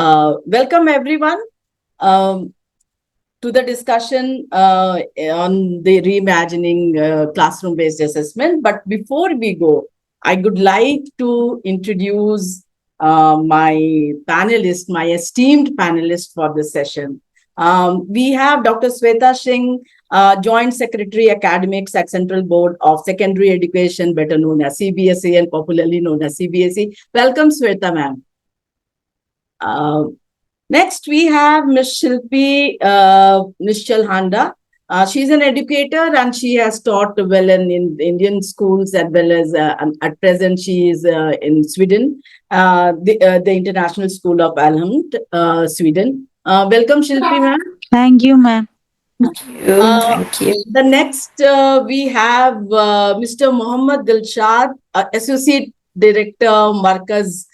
Welcome everyone to the discussion on the reimagining classroom-based assessment. But before we go, I would like to introduce my panelist, my esteemed panelist for this session. We have Dr. Sweta Singh, Joint Secretary Academics at Central Board of Secondary Education, better known as CBSE and popularly known as CBSE. Welcome, Sweta ma'am. Next, we have Ms. Shilpi Nishchal Handa. She's an educator and she has taught well in Indian schools as well as at present she is in Sweden, the International School of Alhambra, Sweden. Welcome, Shilpi ma'am. Thank you, ma'am. Thank you. The next we have Mr. Mohammad Dilshad, Associate Director, Markaz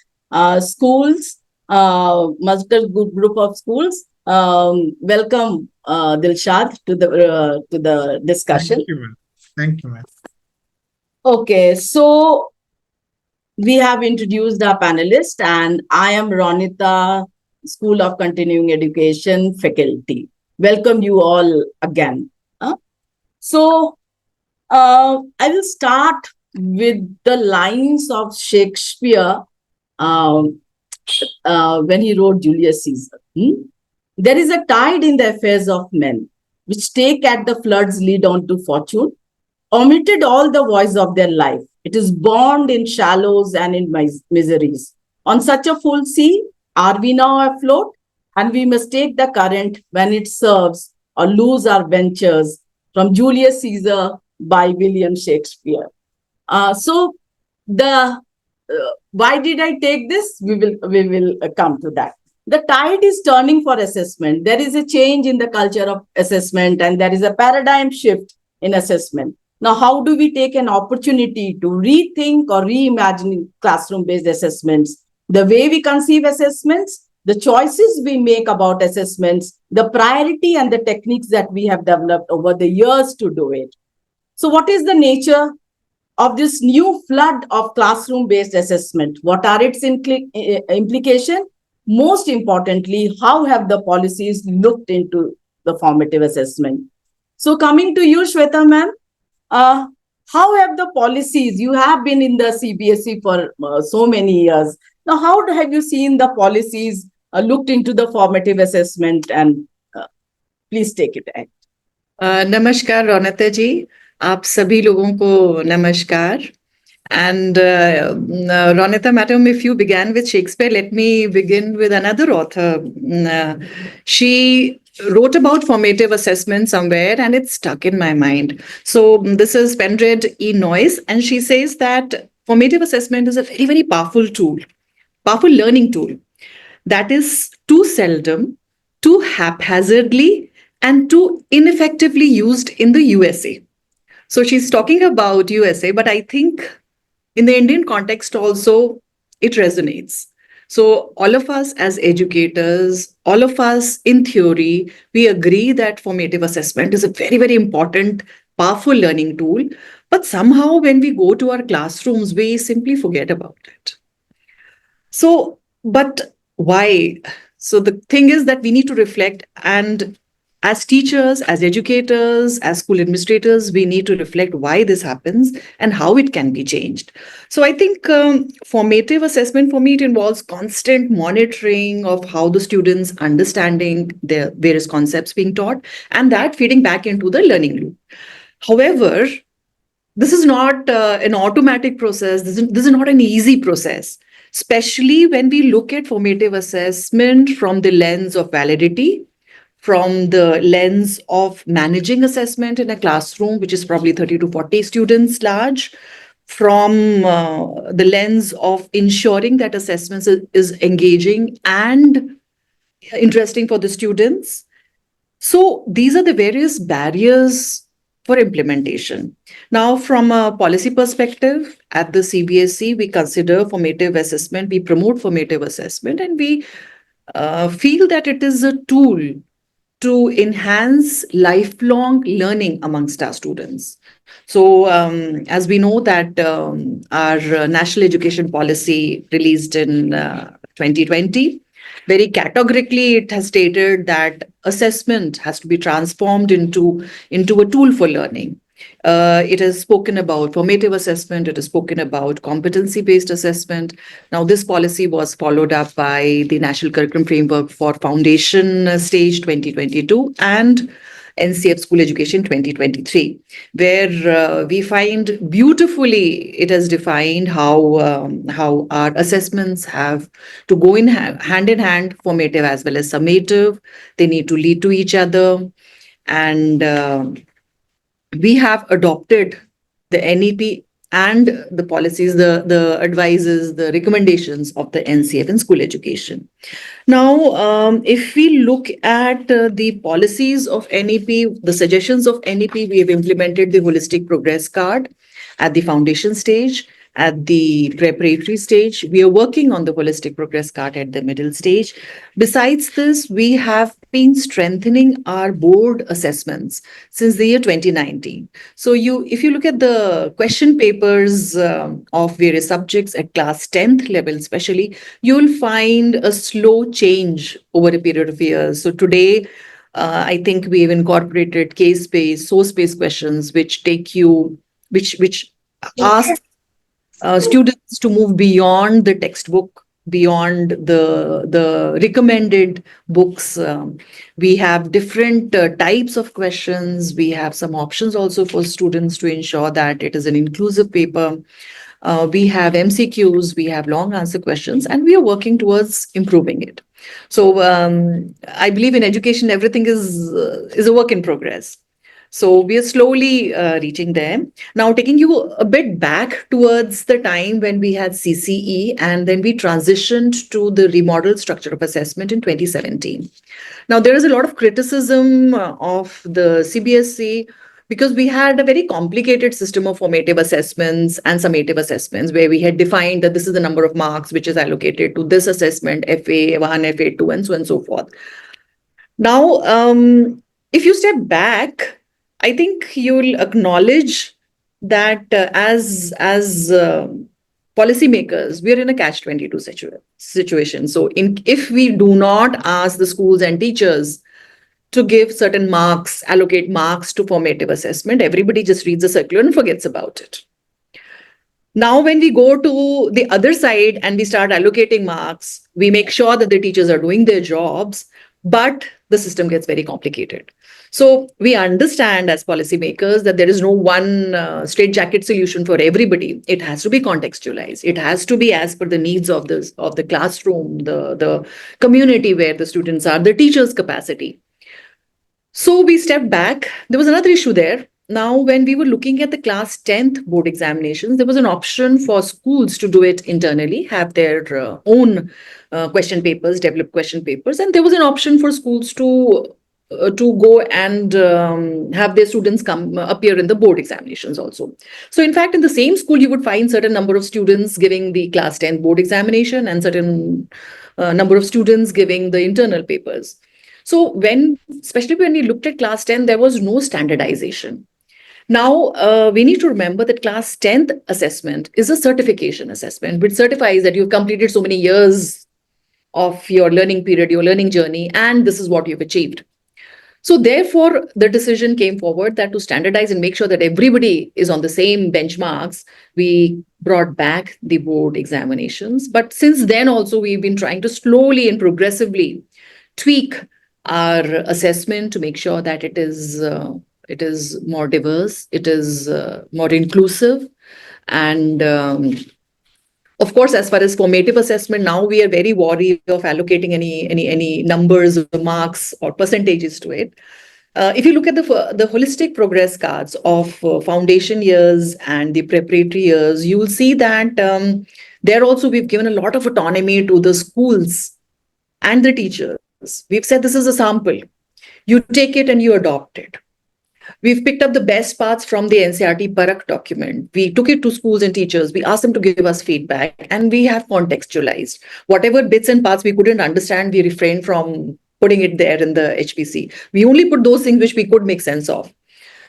Schools. Master group of schools. Welcome, Dilshad, to the discussion. Thank you, ma'am. Thank you, ma'am. Okay, so we have introduced our panelists, and I am Ronita, School of Continuing Education faculty. Welcome you all again. So I will start with the lines of Shakespeare. When he wrote Julius Caesar. There is a tide in the affairs of men, which take at the floods lead on to fortune, omitted all the voice of their life. It is born in shallows and in miseries. On such a full sea, are we now afloat? And we must take the current when it serves or lose our ventures. From Julius Caesar by William Shakespeare. Why did I take this? We will come to that. The tide is turning for assessment. There is a change in the culture of assessment and there is a paradigm shift in assessment. Now, how do we take an opportunity to rethink or reimagine classroom-based assessments? The way we conceive assessments, the choices we make about assessments, the priority and the techniques that we have developed over the years to do it. So what is the nature of this new flood of classroom-based assessment? What are its implications? Most importantly, how have the policies looked into the formative assessment? So coming to you, Shweta ma'am, how have the policies, you have been in the CBSE for so many years. Now, how have you seen the policies looked into the formative assessment? And please take it ahead. Namaskar, Ronita ji. आप सभी लोगों को नमस्कार. And Ronita, madam, if you began with Shakespeare, let me begin with another author. She wrote about formative assessment somewhere and it stuck in my mind. So this is Pendred E. Noyes, and she says that formative assessment is a very, very powerful tool, powerful learning tool that is too seldom, too haphazardly, and too ineffectively used in the USA. So she's talking about USA, but I think in the Indian context also, it resonates. So all of us as educators, all of us in theory, we agree that formative assessment is a very, very important, powerful learning tool. But somehow when we go to our classrooms, we simply forget about it. So, but why? So the thing is that we need to reflect, and as teachers, as educators, as school administrators, we need to reflect why this happens and how it can be changed. So I think formative assessment, for me, it involves constant monitoring of how the students understanding the various concepts being taught and that feeding back into the learning loop. However, this is not an automatic process. This is not an easy process, especially when we look at formative assessment from the lens of validity, from the lens of managing assessment in a classroom, which is probably 30 to 40 students large, from the lens of ensuring that assessments is engaging and interesting for the students. So these are the various barriers for implementation. Now, from a policy perspective, at the CBSE, we consider formative assessment, we promote formative assessment, and we feel that it is a tool to enhance lifelong learning amongst our students. So as we know that our national education policy released in 2020, Very categorically, it has stated that assessment has to be transformed into a tool for learning. It has spoken about formative assessment. It has spoken about competency-based assessment. Now, this policy was followed up by the National Curriculum Framework for Foundation Stage 2022 and NCF School Education 2023, where we find beautifully it has defined how our assessments have to go in hand in hand, formative as well as summative. They need to lead to each other, and we have adopted the NEP and the policies, the advices, the recommendations of the NCF in school education. Now, if we look at the policies of NEP, the suggestions of NEP, we have implemented the holistic progress card at the foundation stage, at the preparatory stage. We are working on the holistic progress card at the middle stage. Besides this, we have been strengthening our board assessments since the year 2019. So if you look at the question papers of various subjects at class 10th level especially, you'll find a slow change over a period of years. So today, I think we've incorporated case-based, source-based questions, which ask students to move beyond the textbook, beyond the recommended books. We have different types of questions. We have some options also for students to ensure that it is an inclusive paper. We have MCQs, we have long answer questions, and we are working towards improving it. So I believe in education, everything is a work in progress. So we are slowly reaching there. Now, taking you a bit back towards the time when we had CCE and then we transitioned to the remodeled structure of assessment in 2017. Now, there is a lot of criticism of the CBSE because we had a very complicated system of formative assessments and summative assessments where we had defined that this is the number of marks which is allocated to this assessment, FA1, FA2, and so on and so forth. Now, if you step back, I think you'll acknowledge that as policymakers, we are in a catch-22 situation. So if we do not ask the schools and teachers to give certain marks, allocate marks to formative assessment, everybody just reads the circular and forgets about it. Now, when we go to the other side and we start allocating marks, we make sure that the teachers are doing their jobs, but the system gets very complicated. So we understand as policymakers that there is no one straitjacket solution for everybody. It has to be contextualized. It has to be as per the needs of the classroom, the community where the students are, the teacher's capacity. So we stepped back. There was another issue there. Now, when we were looking at the class 10th board examinations, there was an option for schools to do it internally, have their own question papers, develop question papers, and there was an option for schools to go and have their students appear in the board examinations also. So in fact, in the same school, you would find certain number of students giving the class 10 board examination and certain number of students giving the internal papers. So especially when we looked at class 10, there was no standardization. Now, we need to remember that class 10th assessment is a certification assessment, which certifies that you've completed so many years of your learning period, your learning journey, and this is what you've achieved. So therefore, the decision came forward that to standardize and make sure that everybody is on the same benchmarks, we brought back the board examinations. But since then also, we've been trying to slowly and progressively tweak our assessment to make sure that it is more diverse, it is more inclusive. And of course, as far as formative assessment, now we are very wary of allocating any numbers or marks or percentages to it. If you look at the holistic progress cards of foundation years and the preparatory years, you will see that there also we've given a lot of autonomy to the schools and the teachers. We've said this is a sample. You take it and you adopt it. We've picked up the best parts from the NCERT Parak document. We took it to schools and teachers. We asked them to give us feedback and we have contextualized. Whatever bits and parts we couldn't understand, we refrained from putting it there in the HPC. We only put those things which we could make sense of.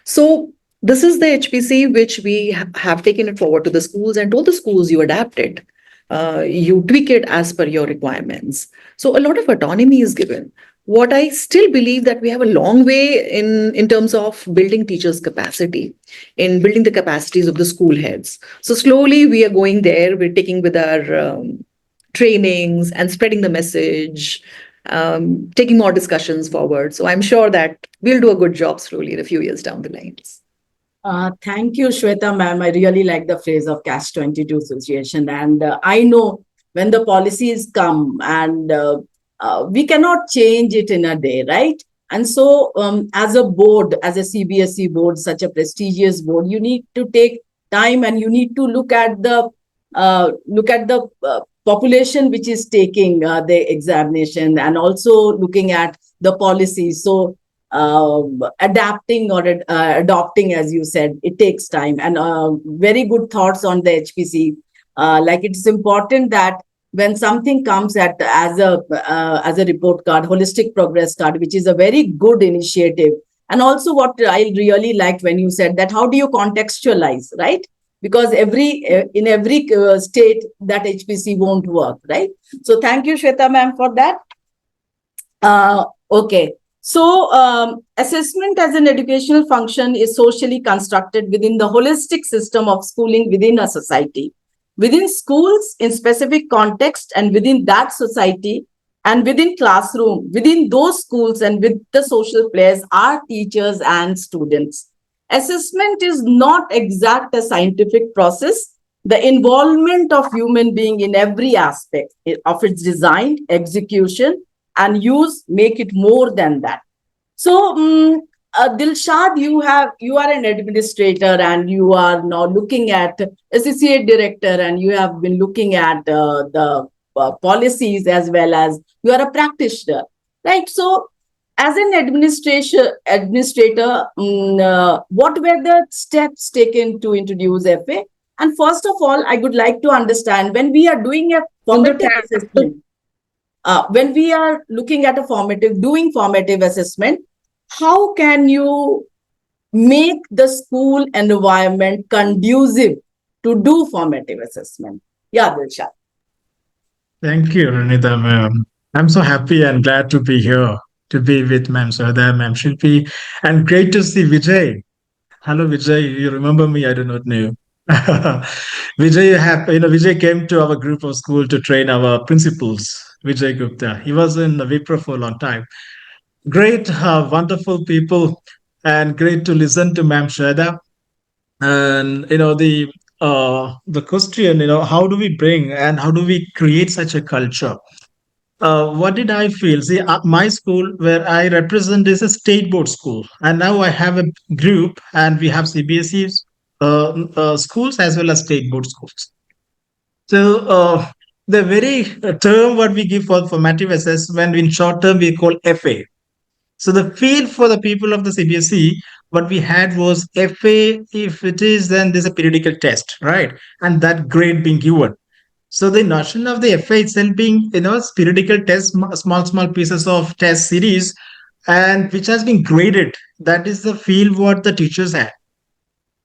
So this is the HPC which we have taken it forward to the schools and told the schools you adapt it. you tweak it as per your requirements. So a lot of autonomy is given. What I still believe that we have a long way in terms of building teachers' capacity, in building the capacities of the school heads. So slowly we are going there. We're taking with our trainings and spreading the message, taking more discussions forward. So I'm sure that we'll do a good job slowly in a few years down the lines. Thank you, Shweta ma'am. I really like the phrase of Catch-22 situation. And I know when the policies come and we cannot change it in a day, right? And so as a board, as a CBSE board, such a prestigious board, you need to take time and you need to look at the population which is taking the examination and also looking at the policies. So adapting or adopting, as you said, it takes time. And very good thoughts on the HPC. Like it's important that when something comes as a report card, holistic progress card, which is a very good initiative. And also what I really liked when you said that, how do you contextualize, right? Because in every state that HPC won't work, right? So thank you, Shweta ma'am, for that. Okay. So assessment as an educational function is socially constructed within the holistic system of schooling within a society, within schools in specific context, and within that society and within classroom, within those schools and with the social players are teachers and students. Assessment is not exact a scientific process. The involvement of human being in every aspect of its design, execution, and use make it more than that. So, Dilshad, you are an administrator and you are now looking at associate director, and you have been looking at the policies as well as you are a practitioner, right? So, as an administrator, what were the steps taken to introduce FA? And first of all, I would like to understand when we are doing a formative assessment. When we are looking at doing formative assessment, how can you make the school environment conducive to do formative assessment? Yeah, Dilshad. Thank you, Ranita ma'am. I'm so happy and glad to be here, to be with Ma'am Sada, Ma'am Shilpi, and great to see Vijay. Hello, Vijay. You remember me? I do not know. Vijay came to our group of school to train our principals. Vijay Gupta. He was in Wipro for a long time. Great, wonderful people, and great to listen to Ma'am Shada. And the question, how do we bring and how do we create such a culture? What did I feel? See, my school where I represent is a state board school, and now I have a group, and we have CBSE schools as well as state board schools. So the very term what we give for formative assessment in short term we call FA. So the feel for the people of the CBSE, what we had was FA. If it is, then there's a periodical test, right? And that grade being given. So the notion of the FA itself being, periodical test, small pieces of test series, and which has been graded. That is the feel what the teachers had.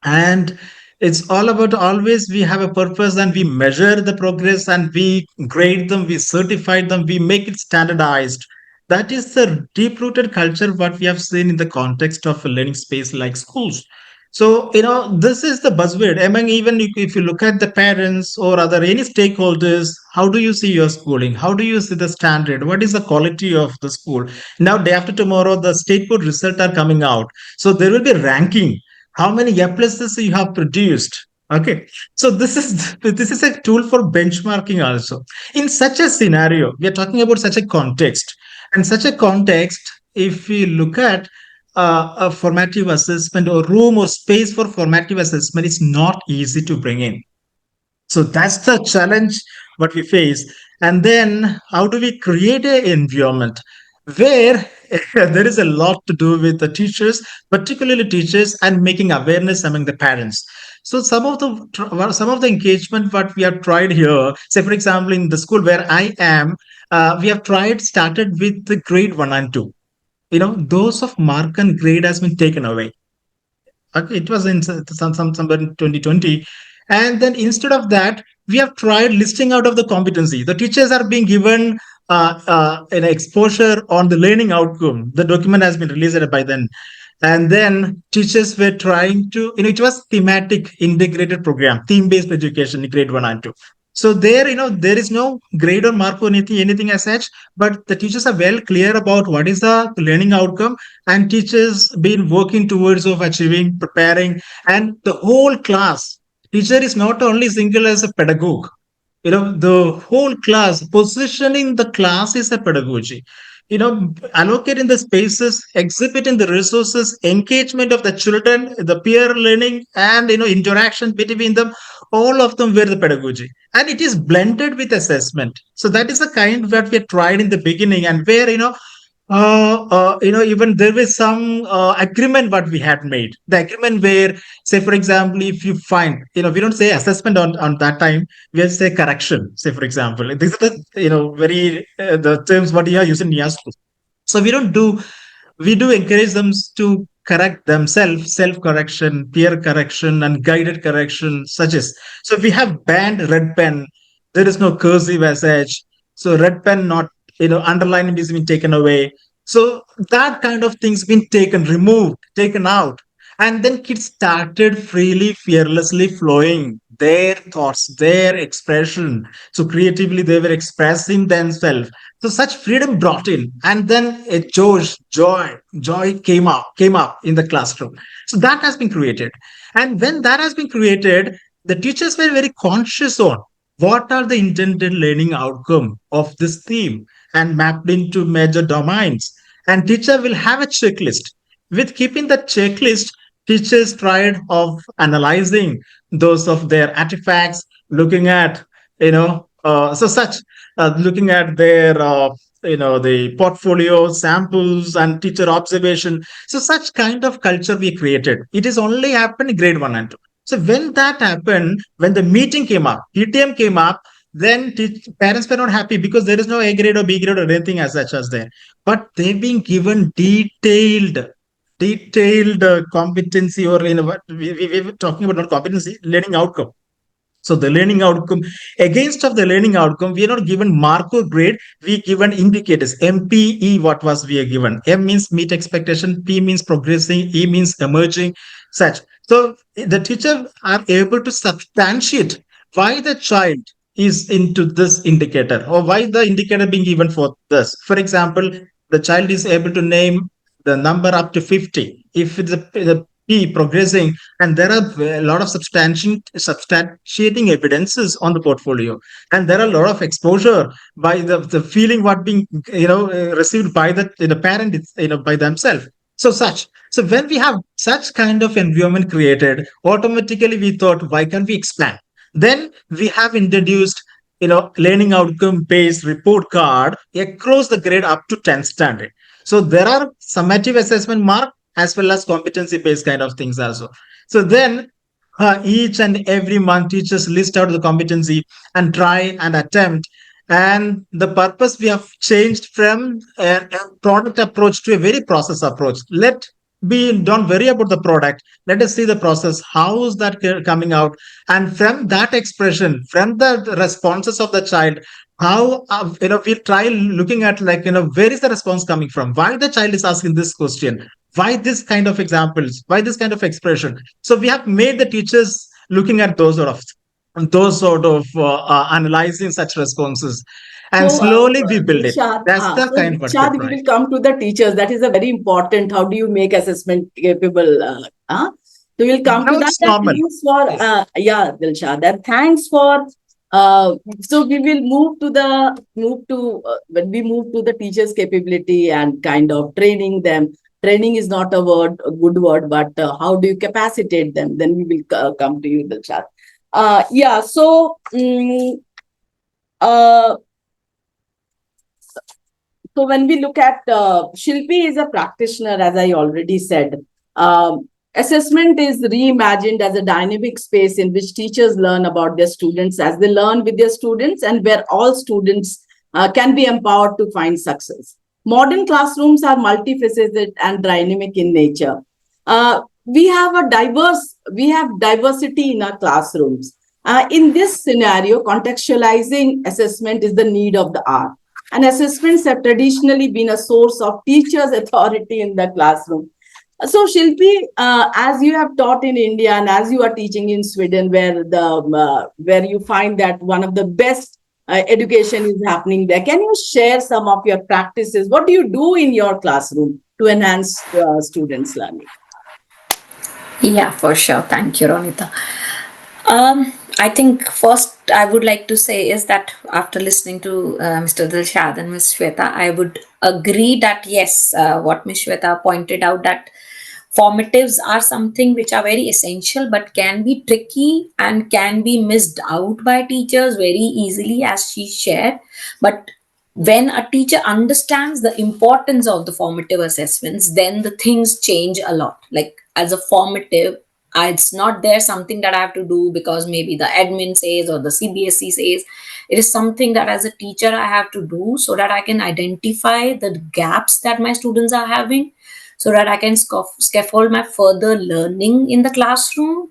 And it's all about always we have a purpose and we measure the progress and we grade them, we certify them, we make it standardized. That is the deep rooted culture what we have seen in the context of a learning space like schools. So this is the buzzword among, even if you look at the parents or other any stakeholders. How do you see your schooling? How do you see the standard? What is the quality of the school? Now day after tomorrow the state board results are coming out, so there will be ranking how many A pluses you have produced. Okay, so this is a tool for benchmarking also. In such a scenario, we are talking about such a context, and such a context, if we look at a formative assessment or room or space for formative assessment, it's not easy to bring in. So that's the challenge what we face. And then how do we create an environment where there is a lot to do with the teachers, particularly teachers, and making awareness among the parents. So some of the engagement what we have tried here, say for example in the school where I am, we have started with the grade 1 and 2. Those of mark and grade has been taken away. Okay, it was in somewhere in 2020, and then instead of that we have tried listing out of the competency. The teachers are being given an exposure on the learning outcome. The document has been released by then. And then teachers were trying to, it was thematic integrated program, theme-based education in grade 1 and 2. So there, there is no grade or mark or anything as such, but the teachers are well clear about what is the learning outcome, and teachers been working towards of achieving, preparing, and the whole class. Teacher is not only single as a pedagogue, the whole class, positioning the class is a pedagogy, allocating the spaces, exhibiting the resources, engagement of the children, the peer learning, and interaction between them, all of them were the pedagogy, and it is blended with assessment. So that is the kind that we tried in the beginning, and where even there was some agreement what we had made. The agreement where, say, for example, if you find, we don't say assessment on that time, we say correction. Say, for example, these are the, very the terms what you are using in your school. So we do encourage them to correct themselves, self-correction, peer correction, and guided correction, such as. So we have banned red pen. There is no cursive as such. So red pen not, underlining is been taken away. So that kind of things been taken, removed, taken out. And then kids started freely, fearlessly flowing their thoughts, their expression. So creatively, they were expressing themselves. So such freedom brought in, and then a joy came up in the classroom. So that has been created. And when that has been created, the teachers were very conscious on what are the intended learning outcome of this theme, and mapped into major domains. And teacher will have a checklist. With keeping the checklist, teachers tried of analyzing those of their artifacts, looking at, looking at their, the portfolio samples and teacher observation. So such kind of culture we created. It is only happened in grade 1 and 2. So when that happened, when the meeting came up, PTM came up, then parents were not happy because there is no A grade or B grade or anything as such as there. But they've been given detailed competency, or what we were talking about, not competency, learning outcome. So the learning outcome, against of the learning outcome, we are not given mark or grade, we given indicators. MPE, what was we are given? M means meet expectation, P means progressing, E means emerging, such. So the teacher are able to substantiate why the child is into this indicator, or why the indicator being given for this. For example, the child is able to name the number up to 50. If it's the P progressing, and there are a lot of substantiating evidences on the portfolio, and there are a lot of exposure by the feeling what being received by the parent, by themselves. So when we have such kind of environment created, automatically we thought, why can't we expand? Then we have introduced, learning outcome based report card across the grade up to 10th standard. So there are summative assessment mark as well as competency based kind of things also. So then each and every month teachers list out the competency and try and attempt. And the purpose we have changed from a product approach to a very process approach. Don't worry about the product. Let us see the process. How is that coming out? And from that expression, from the responses of the child, how we try looking at where is the response coming from? Why the child is asking this question? Why this kind of examples? Why this kind of expression? So we have made the teachers looking at those sort of analyzing such responses. And slowly we build it. That's the kind of Shad, we will come to the teachers. That is a very important. How do you make assessment capable? So we'll come to that. Thanks for Dilshad. And thanks for. So we will move to when we move to the teachers' capability and kind of training them. Training is not a good word, but how do you capacitate them? Then we will come to you, Dilshad. So when we look at Shilpi is a practitioner, as I already said. Assessment is reimagined as a dynamic space in which teachers learn about their students as they learn with their students, and where all students can be empowered to find success. Modern classrooms are multifaceted and dynamic in nature. We have diversity in our classrooms. In this scenario, contextualizing assessment is the need of the hour. And assessments have traditionally been a source of teachers' authority in the classroom. So, Shilpi, as you have taught in India and as you are teaching in Sweden, where you find that one of the best education is happening there, can you share some of your practices? What do you do in your classroom to enhance students' learning? Yeah, for sure. Thank you, Ronita. I think first I would like to say is that after listening to Mr. Dilshad and Ms. Shweta, I would agree that yes, what Ms. Shweta pointed out, that formatives are something which are very essential but can be tricky and can be missed out by teachers very easily, as she shared. But when a teacher understands the importance of the formative assessments, then the things change a lot. Like as a formative, it's not there something that I have to do because maybe the admin says or the CBSE says. It is something that as a teacher I have to do so that I can identify the gaps that my students are having, so that I can scaffold my further learning in the classroom,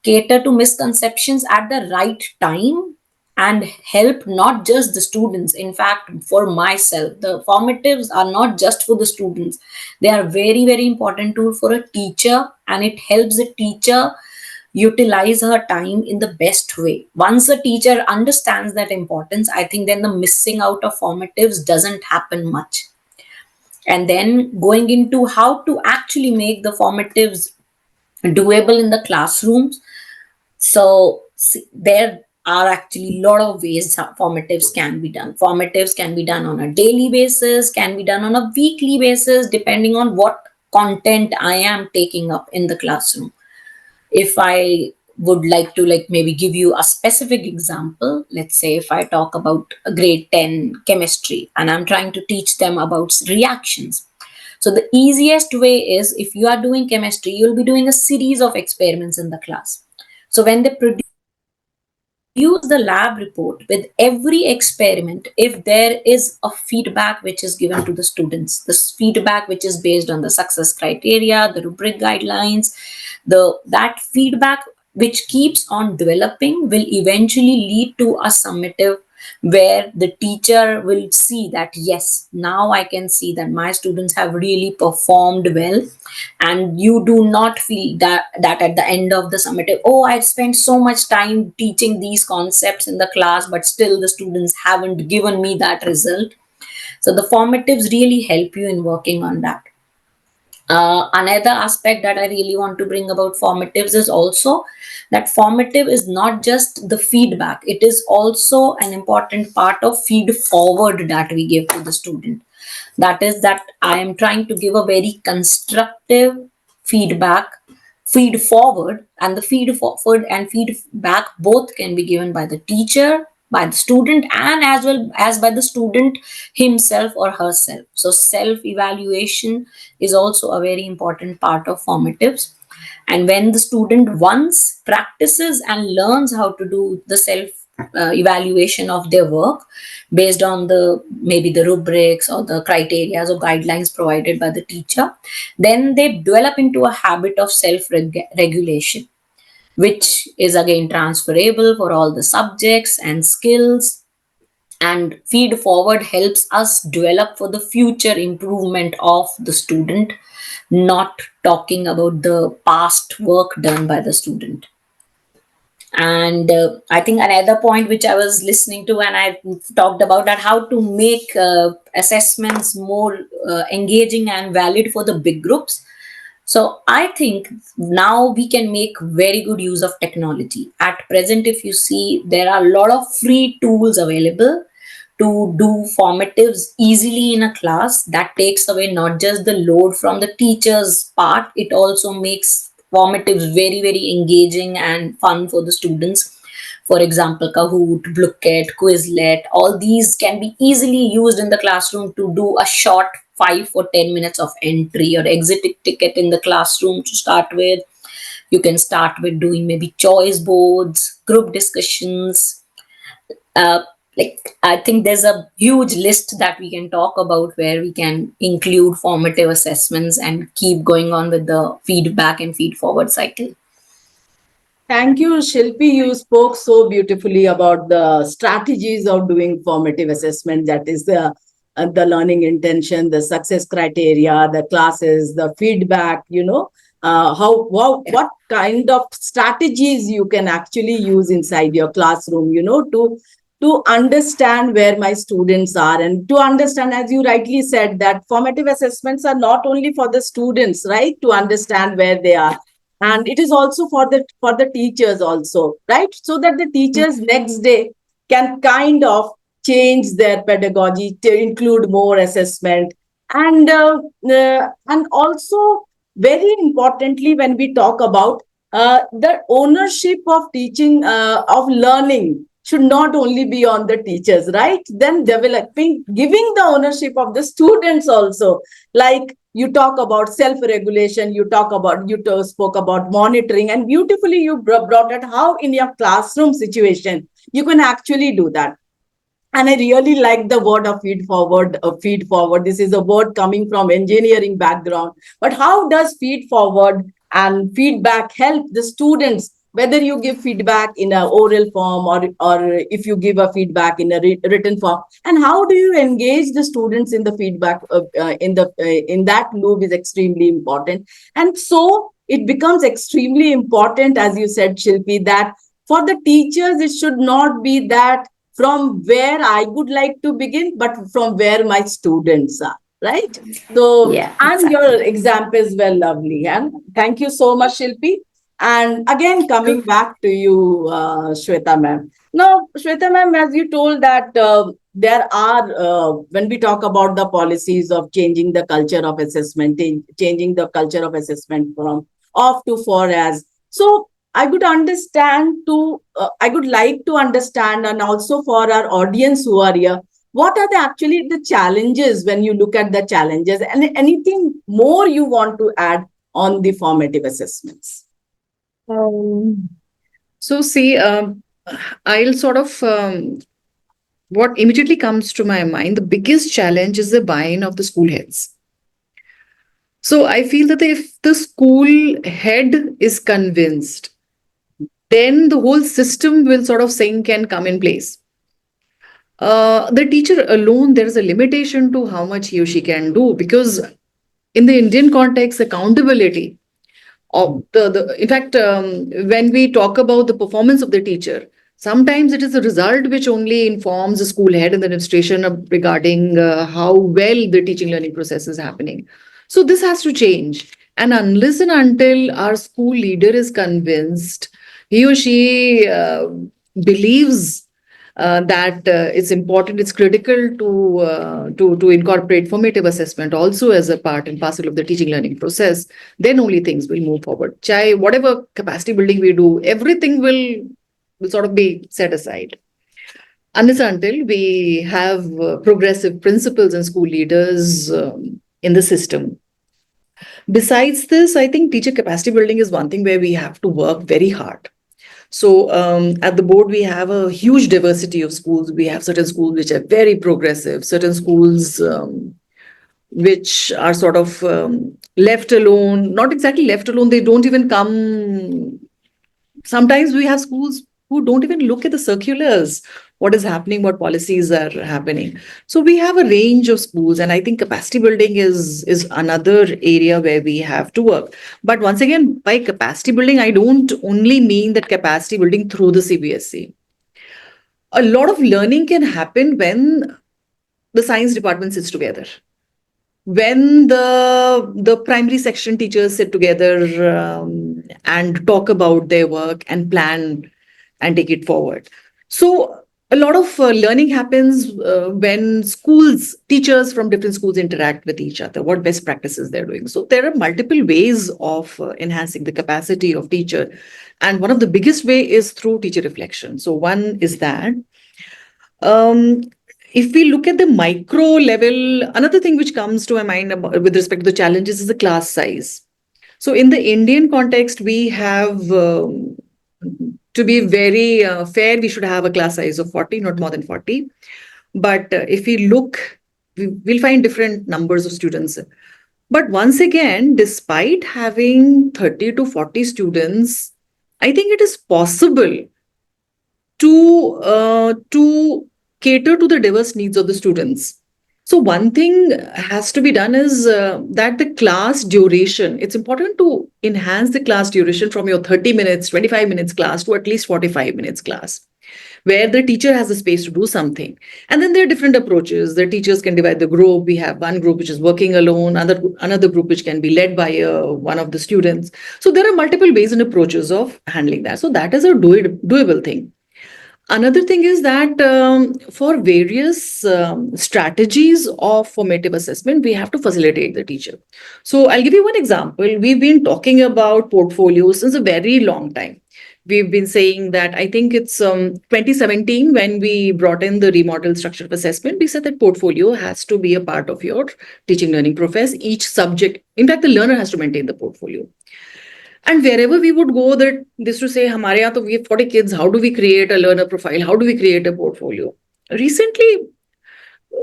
cater to misconceptions at the right time, and help not just the students. In fact, for myself, the formatives are not just for the students. They are very, very important tool for a teacher, and it helps the teacher utilize her time in the best way. Once a teacher understands that importance, I think then the missing out of formatives doesn't happen much. And then going into how to actually make the formatives doable in the classrooms. So there are actually a lot of ways how formatives can be done. Formatives can be done on a daily basis, can be done on a weekly basis, depending on what content I am taking up in the classroom. If I would like to maybe give you a specific example, let's say if I talk about a grade 10 chemistry and I'm trying to teach them about reactions. So the easiest way is, if you are doing chemistry, you'll be doing a series of experiments in the class. So when they produce the lab report with every experiment, if there is a feedback which is given to the students, this feedback which is based on the success criteria, the rubric guidelines, that feedback which keeps on developing will eventually lead to a summative, where the teacher will see that yes, now I can see that my students have really performed well. And you do not feel that at the end of the summative, oh, I've spent so much time teaching these concepts in the class, but still the students haven't given me that result. So the formatives really help you in working on that. Another aspect that I really want to bring about formatives is also that formative is not just the feedback, it is also an important part of feed forward that we give to the student. That is, that I am trying to give a very constructive feedback, feed forward, and the feed forward and feedback both can be given by the teacher, by the student, and as well as by the student himself or herself. So self evaluation is also a very important part of formatives. And when the student once practices and learns how to do the self evaluation of their work based on the maybe the rubrics or the criteria or guidelines provided by the teacher, then they develop into a habit of self regulation, which is again transferable for all the subjects and skills. And feed forward helps us develop for the future improvement of the student, not talking about the past work done by the student. And I think another point which I was listening to and I talked about, that how to make assessments more engaging and valid for the big groups. So I think now we can make very good use of technology. At present, if you see, there are a lot of free tools available to do formatives easily in a class. That takes away not just the load from the teacher's part, it also makes formatives very, very engaging and fun for the students. For example, Kahoot, Blooket, Quizlet, all these can be easily used in the classroom to do a short 5 or 10 minutes of entry or exit ticket in the classroom to start with. You can start with doing maybe choice boards, group discussions. I think there's a huge list that we can talk about where we can include formative assessments and keep going on with the feedback and feed forward cycle. Thank you, Shilpi. You spoke so beautifully about the strategies of doing formative assessment. That is the learning intention, the success criteria, the classes, the feedback. What kind of strategies you can actually use inside your classroom. To understand where my students are, and to understand, as you rightly said, that formative assessments are not only for the students, right, to understand where they are, and it is also for the teachers also, right, so that the teachers next day can kind of change their pedagogy to include more assessment. And also, very importantly, when we talk about the ownership of teaching, of learning, should not only be on the teachers, right? Then developing, giving the ownership of the students also. Like, you talk about self-regulation, spoke about monitoring, and beautifully you brought out how in your classroom situation you can actually do that. And I really like the word of feed forward. Feed forward. This is a word coming from engineering background. But how does feed forward and feedback help the students? Whether you give feedback in an oral form, or if you give a feedback in a written form, and how do you engage the students in the feedback, in that loop is extremely important. And so it becomes extremely important, as you said, Shilpi, that for the teachers it should not be that from where I would like to begin, but from where my students are, right? So, Yeah, and exactly. your examples were lovely. And thank you so much, Shilpi. And again, coming back to you, Shweta ma'am. Now, Shweta ma'am, as you told that there are, when we talk about the policies of changing the culture of assessment, changing the culture of assessment from off to for as. So, I would like to understand, and also for our audience who are here, what are actually the challenges when you look at the challenges, and anything more you want to add on the formative assessments? So see, I'll sort of what immediately comes to my mind, the biggest challenge is the buy-in of the school heads. So I feel that if the school head is convinced, then the whole system will sort of sink and come in place. The teacher alone, there is a limitation to how much he or she can do, because in the Indian context, accountability of in fact, when we talk about the performance of the teacher, sometimes it is the result which only informs the school head and the administration regarding how well the teaching learning process is happening. So this has to change. And unless and until our school leader is convinced, he or she believes that it's important, it's critical to incorporate formative assessment also as a part and parcel of the teaching learning process, then only things will move forward. Chai, whatever capacity building we do, everything will sort of be set aside. Unless until we have progressive principals and school leaders in the system. Besides this, I think teacher capacity building is one thing where we have to work very hard. So at the board, we have a huge diversity of schools. We have certain schools which are very progressive, certain schools which are sort of left alone, not exactly left alone. They don't even come. Sometimes we have schools who don't even look at the circulars, what is happening, what policies are happening. So we have a range of schools, and I think capacity building is another area where we have to work. But once again, by capacity building, I don't only mean that capacity building through the CBSE. A lot of learning can happen when the science department sits together, when the primary section teachers sit together and talk about their work and plan and take it forward. So a lot of learning happens when schools, teachers from different schools interact with each other, what best practices they're doing. So there are multiple ways of enhancing the capacity of teacher. And one of the biggest way is through teacher reflection. So one is that. If we look at the micro level, another thing which comes to my mind with respect to the challenges is the class size. So in the Indian context, we have, to be very fair, we should have a class size of 40, not more than 40. But if we look, we'll find different numbers of students. But once again, despite having 30 to 40 students, I think it is possible to cater to the diverse needs of the students. So one thing has to be done is that the class duration, it's important to enhance the class duration from your 30 minutes, 25 minutes class to at least 45 minutes class, where the teacher has a space to do something. And then there are different approaches. The teachers can divide the group. We have one group which is working alone, another group which can be led by one of the students. So there are multiple ways and approaches of handling that. So that is a doable thing. Another thing is that for various strategies of formative assessment, we have to facilitate the teacher. So I'll give you one example. We've been talking about portfolios since a very long time. We've been saying that, I think it's 2017 when we brought in the remodeled structure of assessment. We said that portfolio has to be a part of your teaching learning process. Each subject, in fact, the learner has to maintain the portfolio. And wherever we would go, that this to say, Hamare yahan to we have 40 kids, how do we create a learner profile? How do we create a portfolio? Recently,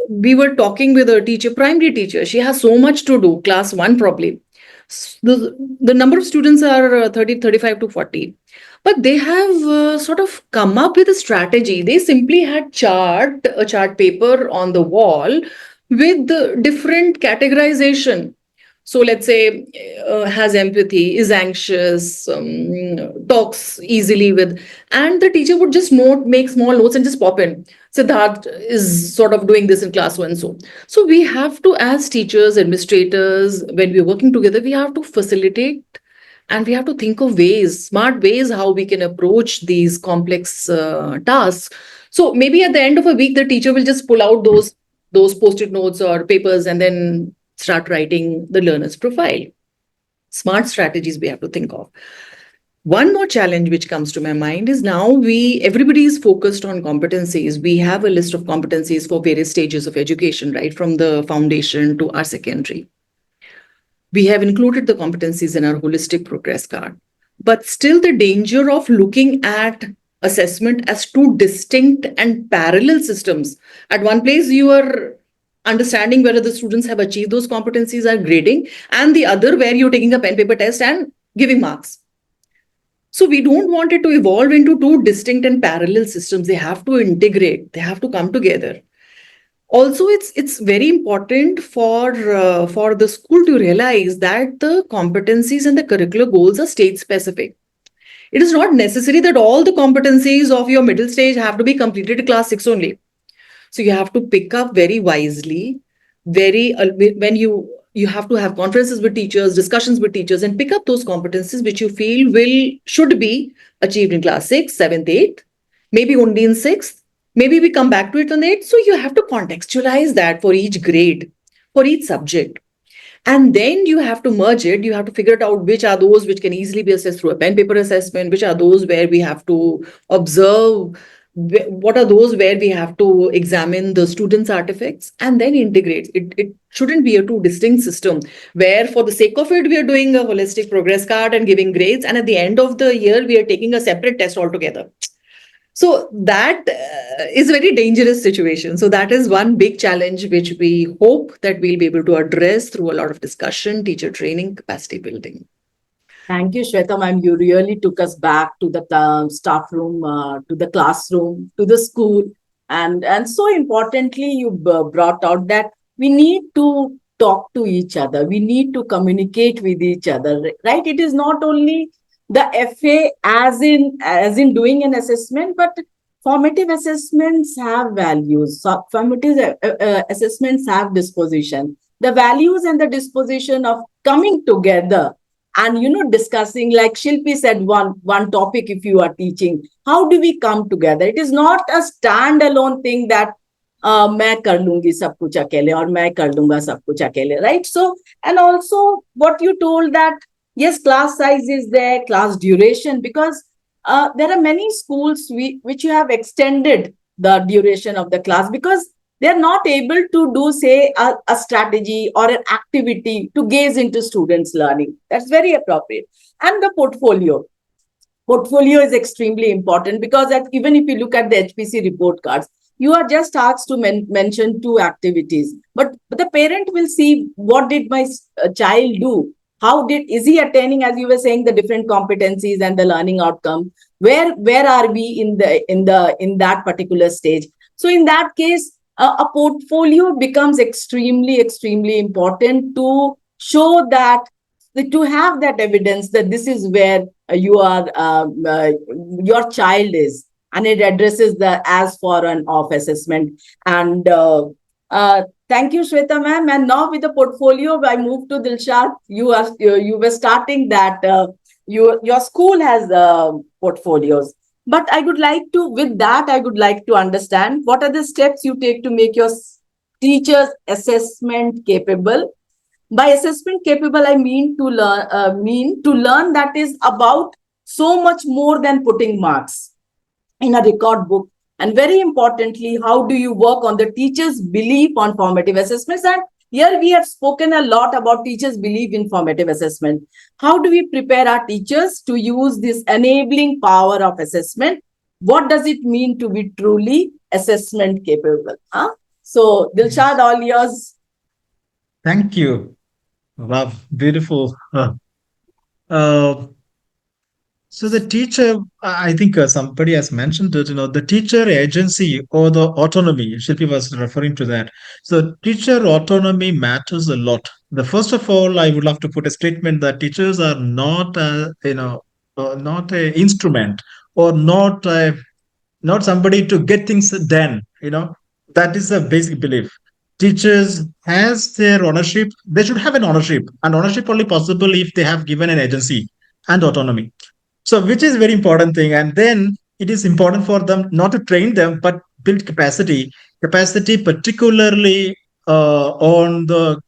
we were talking with a teacher, primary teacher. She has so much to do, class 1 probably. The number of students are 30, 35 to 40. But they have sort of come up with a strategy. They simply had a chart paper on the wall with different categorization. So let's say has empathy, is anxious, talks easily with, and the teacher would just make small notes and just pop in. Siddharth is sort of doing this in class 1. So we have to, as teachers, administrators, when we're working together, we have to facilitate and we have to think of smart ways, how we can approach these complex tasks. So maybe at the end of a week, the teacher will just pull out those post-it notes or papers and then start writing the learner's profile. Smart strategies we have to think of. One more challenge which comes to my mind is now everybody is focused on competencies. We have a list of competencies for various stages of education, right? From the foundation to our secondary. We have included the competencies in our holistic progress card. But still the danger of looking at assessment as two distinct and parallel systems. At one place, you are understanding whether the students have achieved those competencies, are grading, and the other where you're taking a pen paper test and giving marks. So we don't want it to evolve into two distinct and parallel systems. They have to integrate, they have to come together. Also, it's very important for the school to realize that the competencies and the curricular goals are stage specific. It is not necessary that all the competencies of your middle stage have to be completed in class 6 only. So you have to pick up very wisely, when you have to have conferences with teachers, discussions with teachers, and pick up those competencies which you feel should be achieved in class 6, 7th, 8th, maybe only in 6th. Maybe we come back to it on 8th. So you have to contextualize that for each grade, for each subject. And then you have to merge it. You have to figure it out which are those which can easily be assessed through a pen paper assessment, which are those where we have to observe, what are those where we have to examine the students' artifacts and then integrate. It shouldn't be a two distinct system where for the sake of it, we are doing a holistic progress card and giving grades. And at the end of the year, we are taking a separate test altogether. So that is a very dangerous situation. So that is one big challenge which we hope that we'll be able to address through a lot of discussion, teacher training, capacity building. Thank you, Shweta ma'am. You really took us back to the staff room, to the classroom, to the school. And so importantly, you brought out that we need to talk to each other. We need to communicate with each other, right? It is not only the FA as in doing an assessment, but formative assessments have values. So formative assessments have disposition. The values and the disposition of coming together and discussing, like Shilpi said, one topic. If you are teaching, how do we come together? It is not a standalone thing that मैं कर लूंगी सब कुछ अकेले और मैं कर लूंगा सब कुछ अकेले, right? So, and also what you told that yes, class size is there, class duration, because there are many schools which you have extended the duration of the class because they're not able to do, say, a strategy or an activity to gaze into students' learning. That's very appropriate. And the portfolio is extremely important because even if you look at the HPC report cards, you are just asked to mention 2 activities, but the parent will see what did my child do Is he attaining, as you were saying, the different competencies and the learning outcome? Where are we in that particular stage? So in that case, a portfolio becomes extremely important to show that, to have that evidence that this is where your child is, and it addresses the as for and off assessment. And thank you, Shweta ma'am. And now with the portfolio, I move to Dilshad. You were starting that your school has portfolios. But I would like to, with that, I would like to understand what are the steps you take to make your teachers assessment capable. By assessment capable, I mean to learn that is about so much more than putting marks in a record book. And very importantly, how do you work on the teacher's belief on formative assessments? And here we have spoken a lot about teachers' belief in formative assessment. How do we prepare our teachers to use this enabling power of assessment? What does it mean to be truly assessment capable? So, Dilshad, all yours. Thank you. Wow, beautiful. Uh, so the teacher, I think somebody has mentioned it, the teacher agency or the autonomy, Shilpi was referring to that. So teacher autonomy matters a lot. The first of all, I would love to put a statement that teachers are not, not a instrument or not somebody to get things done. That is a basic belief. Teachers has their ownership. They should have an ownership, and ownership only possible if they have given an agency and autonomy. So, which is very important thing. And then it is important for them not to train them, but build capacity, particularly on the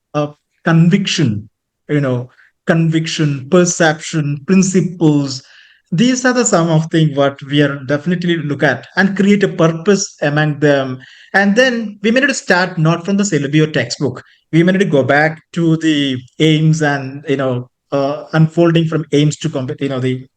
conviction, you know, conviction, perception, principles. These are the some of things what we are definitely look at and create a purpose among them. And then we may need to start not from the syllabus or textbook. We may need to go back to the aims and unfolding from aims to the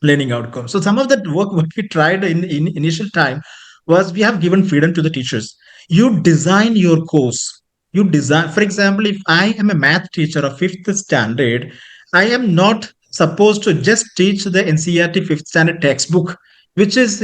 learning outcomes. So some of that work what we tried in initial time was we have given freedom to the teachers. You design your course. You design, for example, if I am a math teacher of fifth standard, I am not supposed to just teach the NCERT fifth standard textbook, which is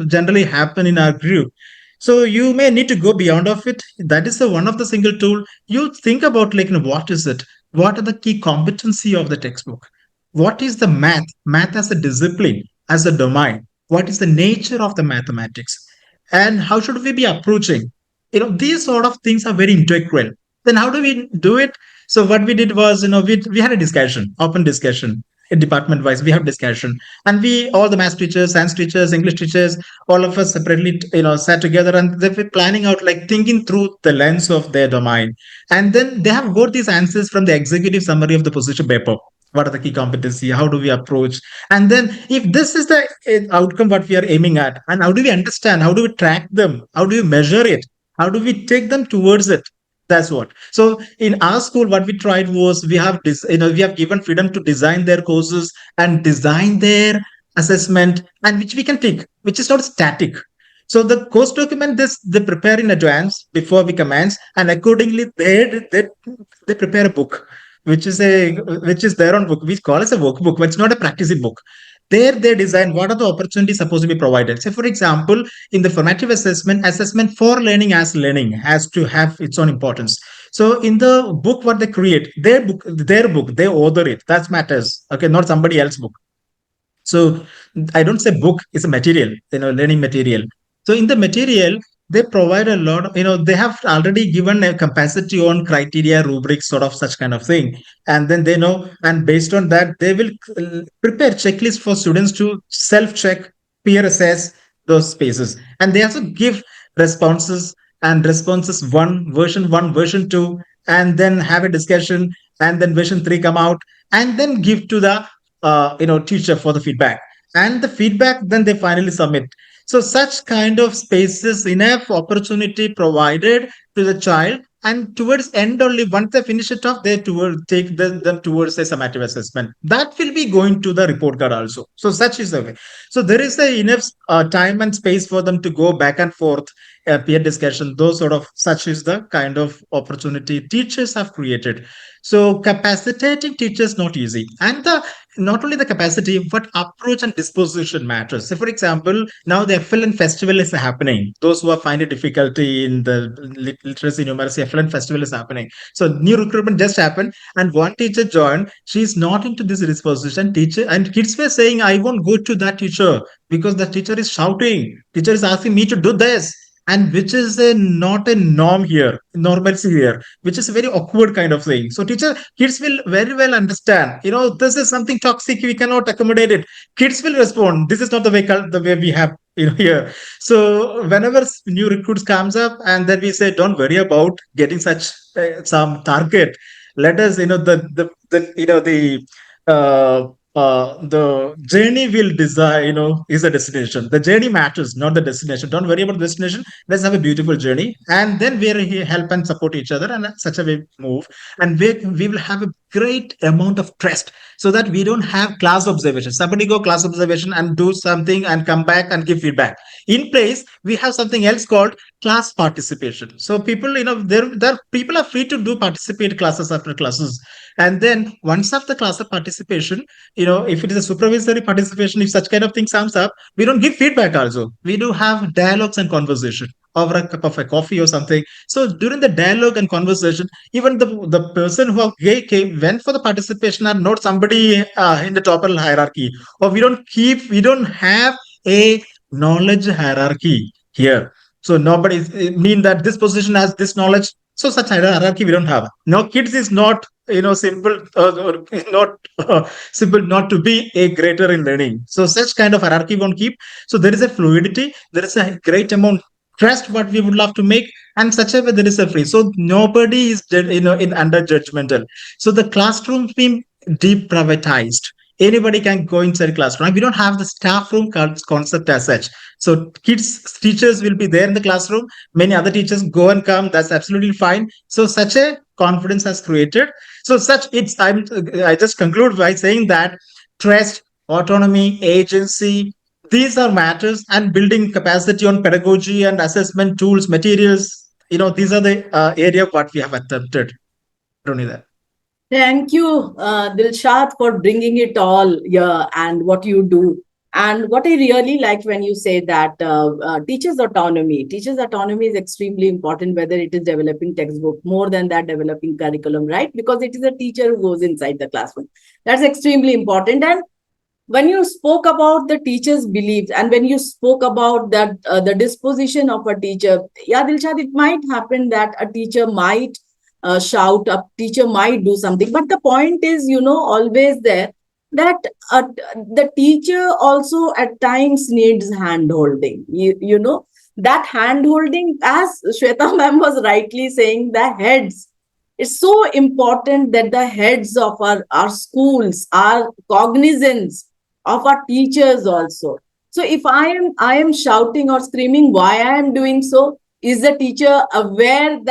generally happen in our group. So you may need to go beyond of it. That is the one of the single tool. You think about like what is it? What are the key competency of the textbook? What is the math as a discipline, as a domain? What is the nature of the mathematics, and how should we be approaching? These sort of things are very integral. Then how do we do it? So what we did was, we had a discussion, open discussion, department wise. We have discussion, and we all the math teachers, science teachers, English teachers, all of us separately sat together, and they were planning out, like thinking through the lens of their domain. And then they have got these answers from the executive summary of the position paper. What are the key competency? How do we approach? And then if this is the outcome what we are aiming at, and how do we understand? How do we track them? How do we measure it? How do we take them towards it? That's what. So in our school, what we tried was we have given freedom to design their courses and design their assessment, and which we can take, which is not static. So the course document they prepare in advance before we commence, and accordingly they prepare a book, which is their own book. We call it a workbook, but it's not a practicing book. There they design what are the opportunities supposed to be provided. Say, for example, in the formative assessment for learning as learning has to have its own importance. So in the book, what they create, their book, they author it. That matters. Okay, not somebody else's book. So I don't say book is a material, learning material. So in the material, they provide a lot of, they have already given a capacity on criteria, rubrics, sort of such kind of thing. And then they know, and based on that, they will prepare checklists for students to self-check, peer assess those spaces. And they also give responses, and responses one, version two, and then have a discussion, and then version three come out, and then give to the teacher for the feedback. And the feedback, then they finally submit. So such kind of spaces, enough opportunity provided to the child, and towards end only, once they finish it off, they take them towards a summative assessment. That will be going to the report card also. So such is the way. So there is a enough time and space for them to go back and forth, peer discussion, those sort of, such is the kind of opportunity teachers have created. So capacitating teachers not easy, and the not only the capacity but approach and disposition matters. So for example, now the FLN festival is happening. Those who are finding difficulty in the literacy numeracy, FLN festival is happening. So new recruitment just happened, and one teacher joined. She's not into this disposition. Teacher and kids were saying, "I won't go to that teacher because the teacher is shouting. Teacher is asking me to do this." And which is not a norm here, normalcy here, which is a very awkward kind of thing. So kids will very well understand, this is something toxic, we cannot accommodate it. Kids will respond, this is not the way we have, here. So whenever new recruits comes up, and then we say, don't worry about getting such some target. Let us, the journey will desire, is the destination. The journey matters, not the destination. Don't worry about the destination. Let's have a beautiful journey, and then we're here help and support each other, and such a way move. And we will have a great amount of trust, so that we don't have class observation. Somebody go class observation and do something and come back and give feedback. In place, we have something else called class participation. So people, there people are free to do participate classes after classes. And then once after class of participation, if it is a supervisory participation, if such kind of thing comes up, we don't give feedback also. We do have dialogues and conversation over a cup of a coffee or something. So during the dialogue and conversation, even the person who went for the participation are not somebody in the top hierarchy, or we don't have a knowledge hierarchy here. So nobody mean that this position has this knowledge. So such hierarchy we don't have. Now kids is not simple, or not simple not to be a greater in learning. So such kind of hierarchy won't keep. So there is a fluidity, there is a great amount trust what we would love to make, and such a way there is a free. So nobody is in under judgmental. So the classroom being deep privatized. Anybody can go inside classroom. We don't have the staff room concept as such. So teachers will be there in the classroom. Many other teachers go and come. That's absolutely fine. So such a confidence has created. So I just conclude by saying that trust, autonomy, agency, these are matters, and building capacity on pedagogy and assessment tools, materials. These are the area what we have attempted. Ronida. Thank you, Dilshad, for bringing it all here and what you do. And what I really like when you say that teachers' autonomy is extremely important, whether it is developing textbook, more than that, developing curriculum, right? Because it is a teacher who goes inside the classroom. That's extremely important. And when you spoke about the teacher's beliefs, and when you spoke about that the disposition of a teacher, yeah, Dilshad, it might happen that a teacher might shout, a teacher might do something, but the point is, always there, that the teacher also at times needs hand holding. That hand holding, as Shweta ma'am was rightly saying, the heads. It's so important that the heads of our schools are cognizance of our teachers also. So if I am shouting or screaming, why I am doing so? Is the teacher aware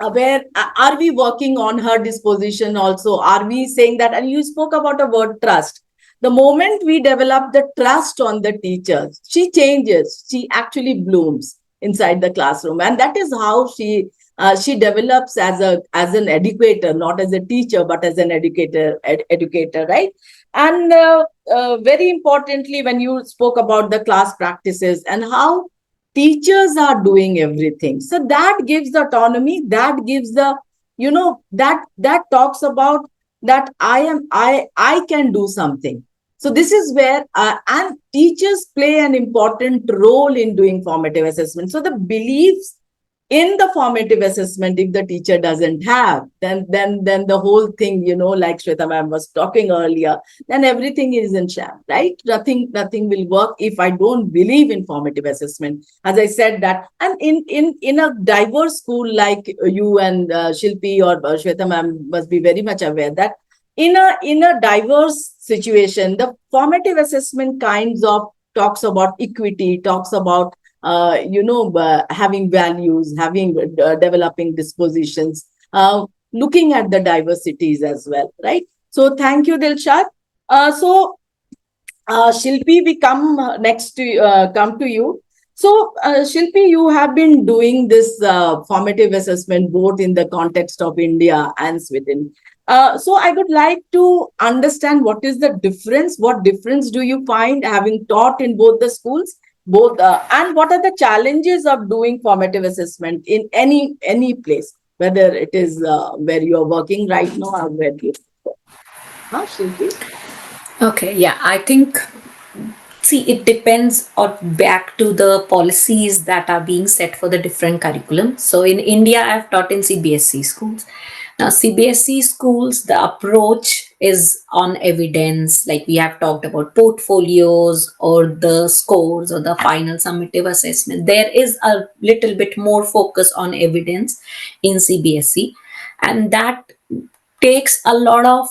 are we working on her disposition also? Are we saying that? And you spoke about a word, trust. The moment we develop the trust on the teacher, she changes. She actually blooms inside the classroom, and that is how she develops as an educator, not as a teacher, but as an educator, right? And very importantly, when you spoke about the class practices and how teachers are doing everything, so that gives the autonomy, that gives the that talks about that I can do something. So this is where and teachers play an important role in doing formative assessment. So the beliefs in the formative assessment, if the teacher doesn't have, then the whole thing, like Shweta ma'am was talking earlier, then everything is in sham, right? Nothing will work if I don't believe in formative assessment. As I said that, and in a diverse school like you and Shilpi or Shweta ma'am must be very much aware that in a diverse situation, the formative assessment kinds of talks about equity, talks about having values, having developing dispositions, looking at the diversities as well, right? So thank you, Dilshad. Shilpi, we come next to come to you. So, Shilpi, you have been doing this formative assessment both in the context of India and Sweden. So, I would like to understand what is the difference. What difference do you find having taught in both the schools, both, and what are the challenges of doing formative assessment in any place, whether it is where you are working right now or where you. Shilpi. Okay, yeah, I think, see, it depends on back to the policies that are being set for the different curriculum. So in India, I've taught in CBSE schools. Now, CBSE schools, the approach is on evidence, like we have talked about portfolios or the scores or the final summative assessment. There is a little bit more focus on evidence in CBSE, and that takes a lot of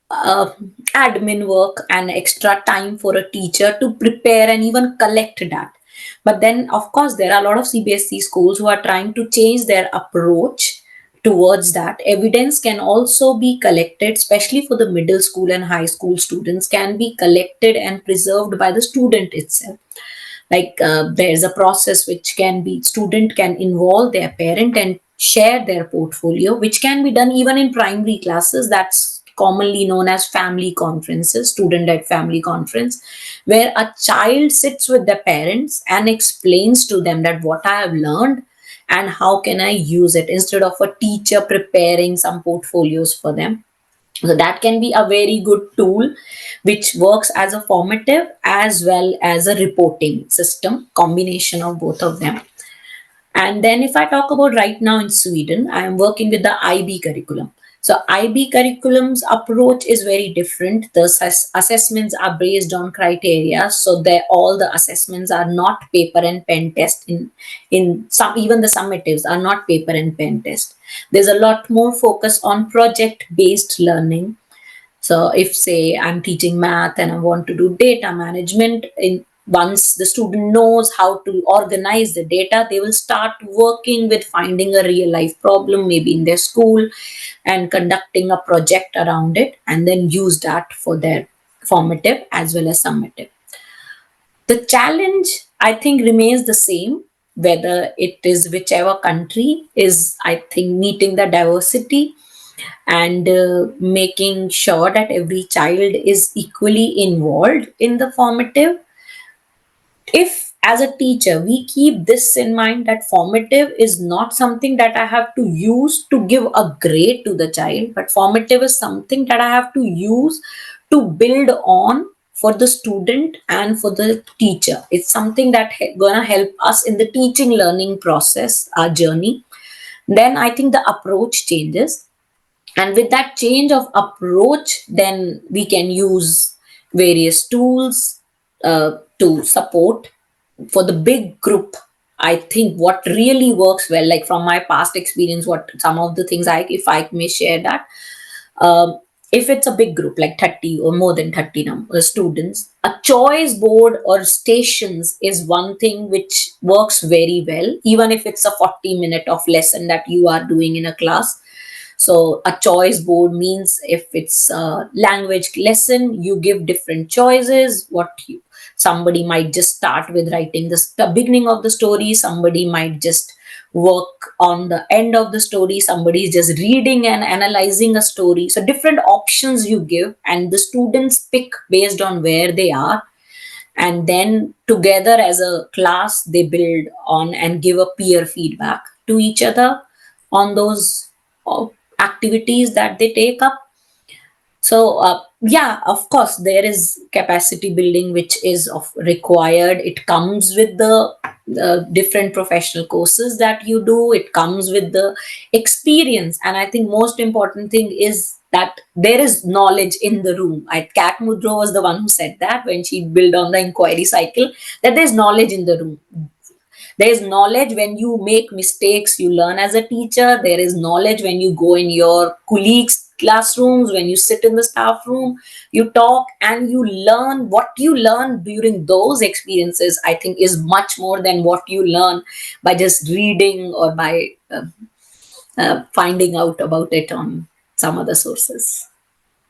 uh, admin work and extra time for a teacher to prepare and even collect that. But then, of course, there are a lot of CBSE schools who are trying to change their approach towards that. Evidence can also be collected, especially for the middle school and high school students, can be collected and preserved by the student itself. Like there's a process which can be, student can involve their parent and share their portfolio, which can be done even in primary classes. That's commonly known as family conferences, student led family conference, where a child sits with the parents and explains to them that what I have learned and how can I use it, instead of a teacher preparing some portfolios for them. So that can be a very good tool which works as a formative as well as a reporting system, combination of both of them. And then if I talk about right now in Sweden, I am working with the IB curriculum. So IB curriculum's approach is very different. The assessments are based on criteria. So all the assessments are not paper and pen test. In some, even the summatives are not paper and pen test. There's a lot more focus on project based learning. So if say I'm teaching math and I want to do data management, once the student knows how to organize the data, they will start working with finding a real life problem, maybe in their school, and conducting a project around it, and then use that for their formative as well as summative. The challenge, I think, remains the same, whether it is whichever country, is, I think, meeting the diversity and making sure that every child is equally involved in the formative. If as a teacher we keep this in mind, that formative is not something that I have to use to give a grade to the child, but formative is something that I have to use to build on for the student and for the teacher. It's something that gonna help us in the teaching learning process, our journey. Then I think the approach changes, and with that change of approach, then we can use various tools to support. For the big group, I think what really works well, like from my past experience, what some of the things if I may share that, if it's a big group like 30 or more than 30 students, a choice board or stations is one thing which works very well, even if it's a 40-minute of lesson that you are doing in a class. So a choice board means if it's a language lesson, you give different choices. Somebody might just start with writing the beginning of the story. Somebody might just work on the end of the story. Somebody is just reading and analyzing a story. So different options you give, and the students pick based on where they are. And then together as a class, they build on and give a peer feedback to each other on those activities that they take up. So yeah, of course, there is capacity building which is required. It comes with the different professional courses that you do. It comes with the experience, and I think most important thing is that there is knowledge in the room. Kat Mudro was the one who said that when she built on the inquiry cycle, that there's knowledge in the room. There is knowledge when you make mistakes, you learn as a teacher. There is knowledge when you go in your colleagues' classrooms, when you sit in the staff room, you talk and you learn. What you learn during those experiences, I think, is much more than what you learn by just reading or by finding out about it on some other sources.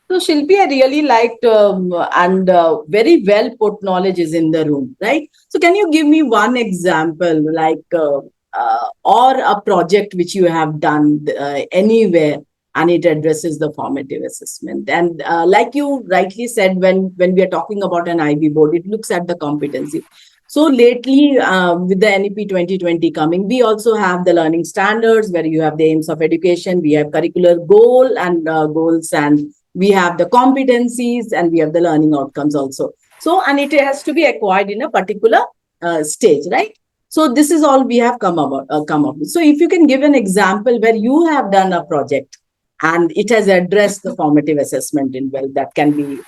So, Shilpi, I really liked and very well put knowledge is in the room, right? So, can you give me one example, like, or a project which you have done anywhere and it addresses the formative assessment? And like you rightly said, when we are talking about an IB board, it looks at the competency. So lately, with the NEP 2020 coming, we also have the learning standards where you have the aims of education, we have curricular goal and goals, and we have the competencies, and we have the learning outcomes also. So, and it has to be acquired in a particular stage, right? So this is all we have come up with. So if you can give an example where you have done a project and it has addressed the formative assessment in well, that can be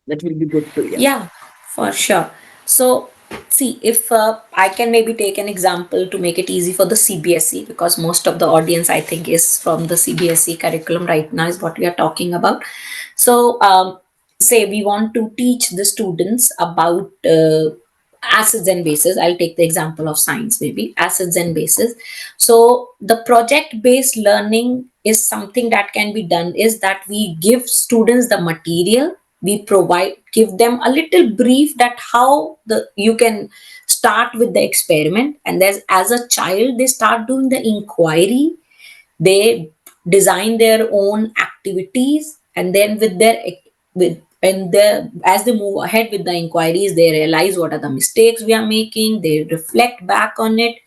that will be good to hear. Yeah, for sure. So, see, if I can maybe take an example to make it easy for the CBSE, because most of the audience, I think, is from the CBSE curriculum right now, is what we are talking about. So, say we want to teach the students about acids and bases. I'll take the example of science, maybe acids and bases. So, the project based learning is something that can be done, is that we give students the material, we give them a little brief that how you can start with the experiment, and there's, as a child, they start doing the inquiry, they design their own activities, and then as they move ahead with the inquiries, they realize what are the mistakes we are making, they reflect back on it,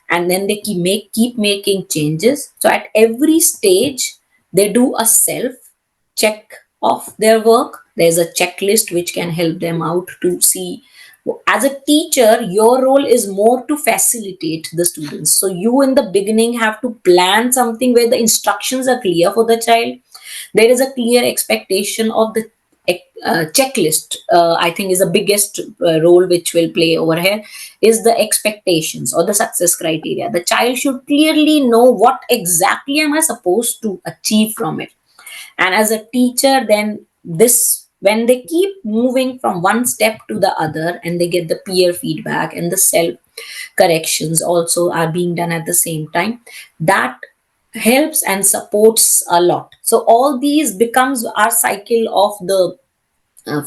and then they keep making changes. So at every stage they do a self check of their work. There's a checklist which can help them out to see. As a teacher, your role is more to facilitate the students. So you in the beginning have to plan something where the instructions are clear for the child. There is a clear expectation of the checklist. I think is the biggest role which will play over here, is the expectations or the success criteria. The child should clearly know what exactly am I supposed to achieve from it. And as a teacher, then this, when they keep moving from one step to the other and they get the peer feedback and the self corrections also are being done at the same time, that helps and supports a lot. So all these becomes our cycle of the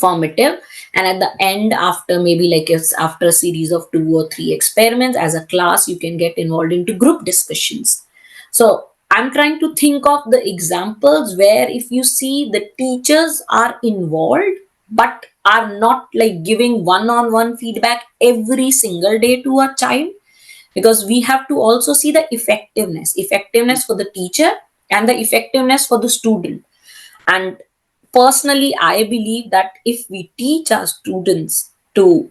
formative, and at the end, after maybe like it's after a series of 2 or 3 experiments, as a class you can get involved into group discussions. So I'm trying to think of the examples where if you see the teachers are involved but are not like giving one-on-one feedback every single day to a child, because we have to also see the effectiveness for the teacher and the effectiveness for the student. And personally, I believe that if we teach our students to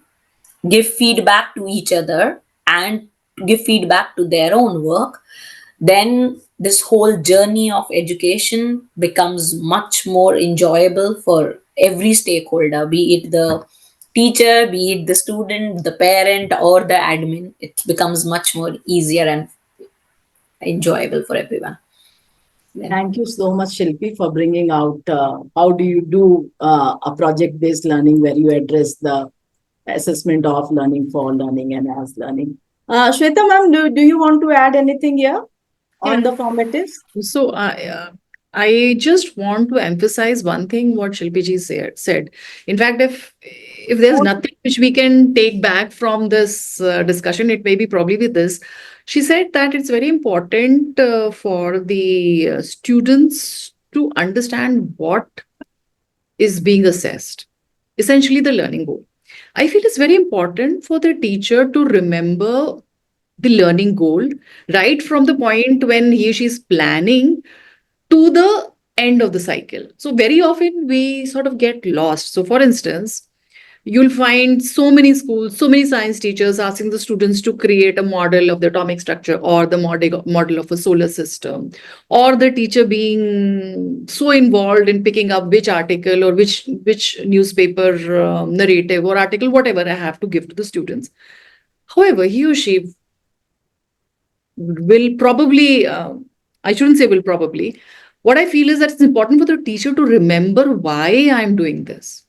give feedback to each other and give feedback to their own work, then this whole journey of education becomes much more enjoyable for every stakeholder, be it the teacher, be it the student, the parent, or the admin. It becomes much more easier and enjoyable for everyone. Yeah. Thank you so much, Shilpi, for bringing out how do you do a project-based learning where you address the assessment of learning for learning and as learning. Shweta ma'am, do you want to add anything here on the formatives? So I just want to emphasize one thing what Shilpi ji said. In fact, if there's nothing which we can take back from this discussion, it may be probably with this. She said that it's very important for the students to understand what is being assessed, essentially the learning goal. I feel it's very important for the teacher to remember the learning goal right from the point when he or she is planning to the end of the cycle. So very often we sort of get lost. So for instance, you'll find so many schools, so many science teachers asking the students to create a model of the atomic structure or the model of a solar system, or the teacher being so involved in picking up which article or which newspaper narrative or article, whatever I have to give to the students. However, he or she will probably, I shouldn't say will probably, what I feel is that it's important for the teacher to remember why I'm doing this,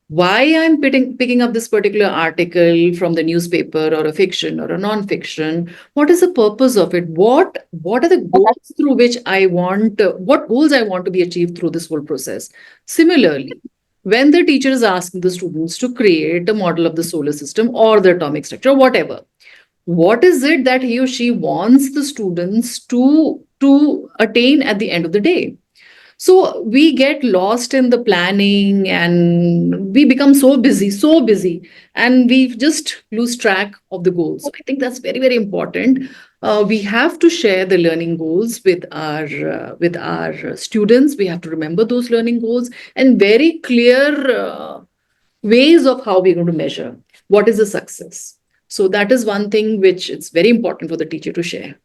why I'm picking up this particular article from the newspaper or a fiction or a non-fiction. What is the purpose of it? What are the goals through which I want, what goals I want to be achieved through this whole process? Similarly, when the teacher is asking the students to create a model of the solar system or the atomic structure, whatever, what is it that he or she wants the students to attain at the end of the day? So we get lost in the planning and we become so busy, and we just lose track of the goals. So I think that's very, very important. We have to share the learning goals with our students. We have to remember those learning goals and very clear ways of how we're going to measure what is a success. So that is one thing which it's very important for the teacher to share.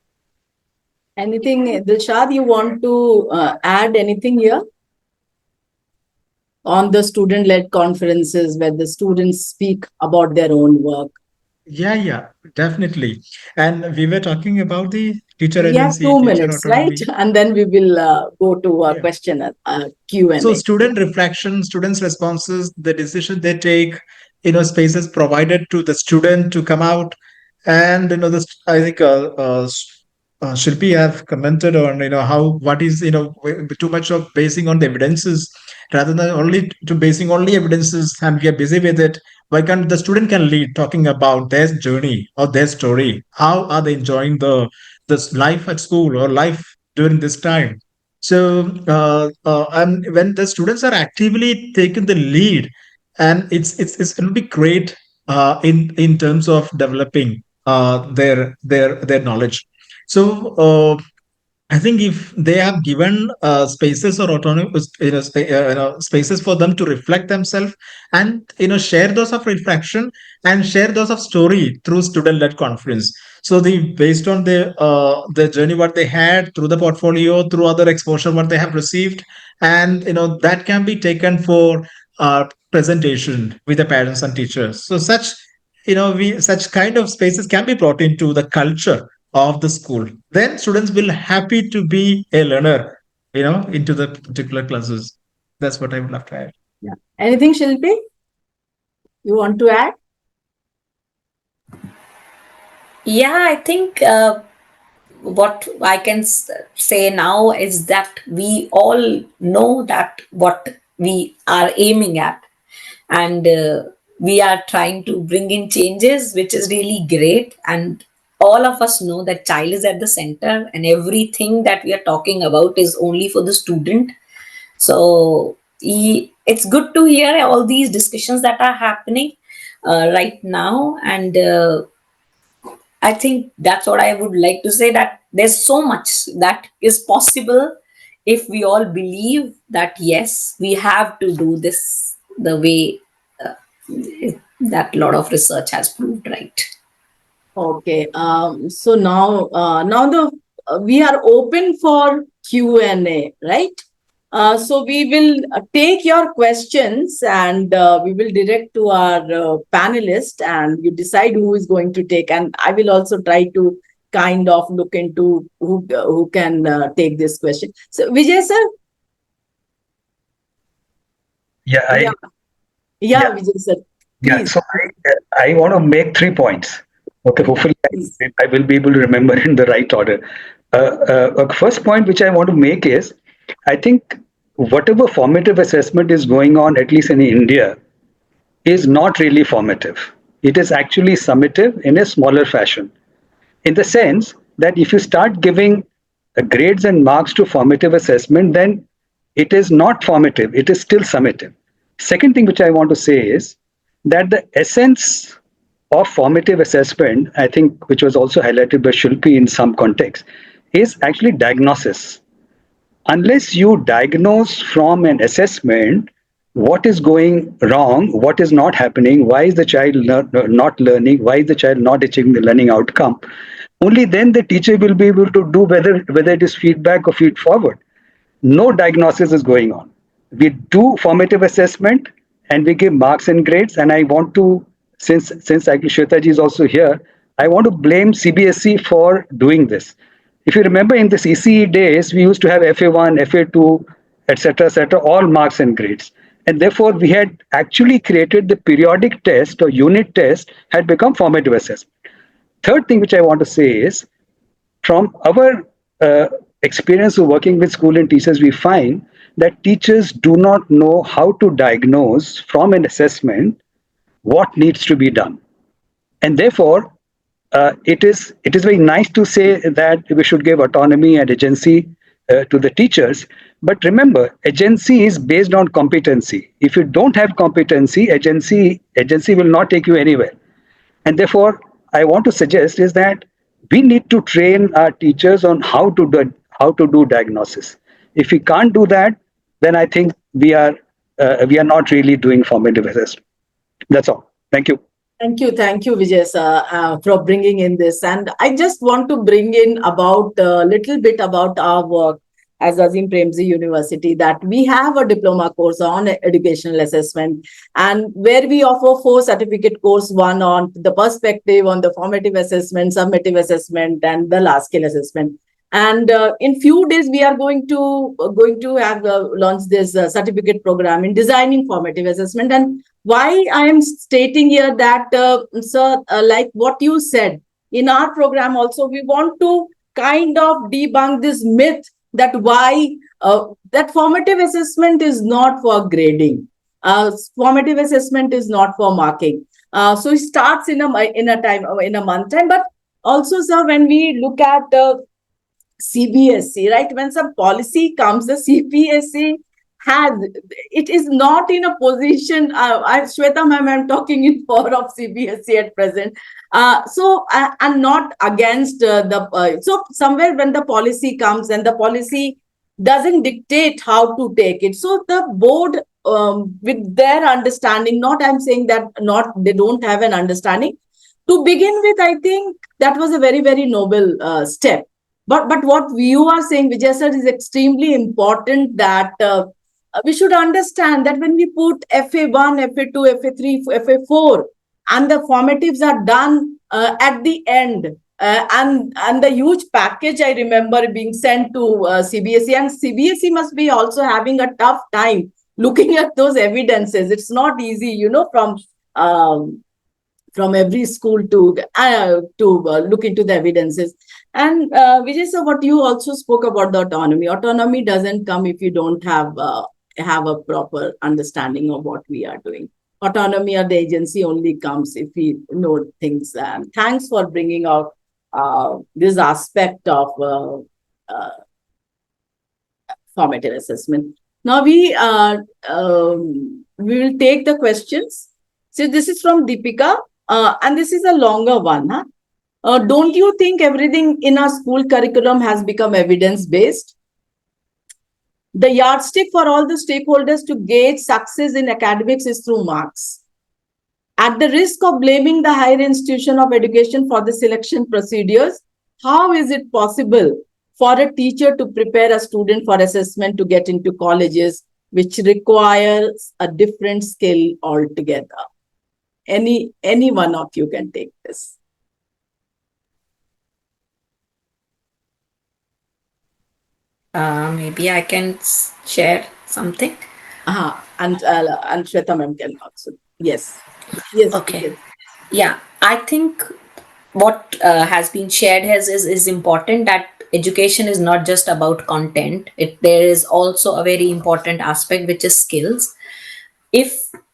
Anything, Dilshad, you want to add anything here? On the student-led conferences where the students speak about their own work. Yeah, definitely. And we were talking about the teacher We have agency, 2 teacher minutes, autonomy. right? And then we will go to a Yeah. question, Q&A. So student reflection, students' responses, the decision they take, spaces provided to the student to come out. And, this, I think, Shilpi have commented on, how, what is, too much of basing on the evidences rather than only to basing only evidences and we are busy with it. Why can't the student can lead talking about their journey or their story? How are they enjoying this life at school or life during this time? So, and when the students are actively taking the lead, and it's going to be great in terms of developing their knowledge. So, I think if they have given spaces or autonomy, spaces for them to reflect themselves and share those of reflection and share those of story through student-led conference. So the based on the journey what they had through the portfolio, through other exposure what they have received, and that can be taken for presentation with the parents and teachers. So such we such kind of spaces can be brought into the culture of the school. Then students will happy to be a learner, into the particular classes. That's what I would love to add. Yeah. Anything, Shilpi? You want to add? Yeah, I think what I can say now is that we all know that what we are aiming at, and we are trying to bring in changes, which is really great. And all of us know that child is at the center, and everything that we are talking about is only for the student. So it's good to hear all these discussions that are happening right now, and I think that's what I would like to say, that there's so much that is possible if we all believe that, yes, we have to do this the way that a lot of research has proved, right? Okay. So now we are open for Q&A, right? So we will take your questions and we will direct to our panelist, and you decide who is going to take. And I will also try to kind of look into who can take this question. So Vijay sir? Yeah, Yeah, Vijay sir. Please. so I want to make 3 points. Okay, hopefully Please. I will be able to remember in the right order. First point which I want to make is, I think whatever formative assessment is going on, at least in India, is not really formative. It is actually summative in a smaller fashion, in the sense that if you start giving grades and marks to formative assessment, then it is not formative, it is still summative. Second thing which I want to say is that the essence of formative assessment, I think, which was also highlighted by Shilpi in some context, is actually diagnosis. Unless you diagnose from an assessment what is going wrong, what is not happening, why is the child not learning, why is the child not achieving the learning outcome, only then the teacher will be able to do whether it is feedback or feed forward. No diagnosis is going on. We do formative assessment and we give marks and grades. And I want to since actually Shweta ji is also here, I want to blame CBSE for doing this. If you remember, in this ECE days, we used to have FA1, FA2, etc., all marks and grades. And therefore, we had actually created the periodic test or unit test had become formative assessment. Third thing which I want to say is, from our experience of working with school and teachers, we find that teachers do not know how to diagnose from an assessment what needs to be done. And therefore, it is very nice to say that we should give autonomy and agency to the teachers. But remember, agency is based on competency. If you don't have competency, agency will not take you anywhere. And therefore, I want to suggest is that we need to train our teachers on how to do diagnosis. If we can't do that, then I think we are not really doing formative assessment. That's all. Thank you. Thank you, Vijay sir, for bringing in this. And I just want to bring in about a little bit about our work as Azim Premji University, that we have a diploma course on educational assessment, and where we offer 4 certificate course, one on the perspective, on the formative assessment, summative assessment, and the large scale assessment. And in few days, we are going to have launch this certificate program in designing formative assessment. And why I am stating here that, sir, like what you said, in our program also, we want to kind of debunk this myth that why that formative assessment is not for grading. Formative assessment is not for marking. So it starts in a month time. But also, sir, when we look at CBSE, right? When some policy comes, the CBSE it is not in a position. Shweta ma'am, I'm talking in favor of CBSE at present. So I'm not against so somewhere when the policy comes and the policy doesn't dictate how to take it. So the board, with their understanding, not I'm saying that not they don't have an understanding. To begin with, I think that was a very, very noble step. But what you are saying, Vijay sir, is extremely important, that we should understand that when we put FA1, FA2, FA3, FA4, and the formatives are done at the end, and the huge package I remember being sent to CBSE, and CBSE must be also having a tough time looking at those evidences. It's not easy, from every school to look into the evidences. And Vijay sir, what you also spoke about the autonomy. Autonomy doesn't come if you don't have a proper understanding of what we are doing. Autonomy or the agency only comes if we know things. And thanks for bringing out this aspect of formative assessment. Now we will take the questions. So this is from Deepika, and this is a longer one. Don't you think everything in our school curriculum has become evidence-based? The yardstick for all the stakeholders to gauge success in academics is through marks. At the risk of blaming the higher institution of education for the selection procedures, how is it possible for a teacher to prepare a student for assessment to get into colleges, which requires a different skill altogether? Any one of you can take this. Maybe I can share something. And Shweta ma'am can also. Yes. Okay. Yeah, I think what has been shared is important, that education is not just about content. There is also a very important aspect, which is skills.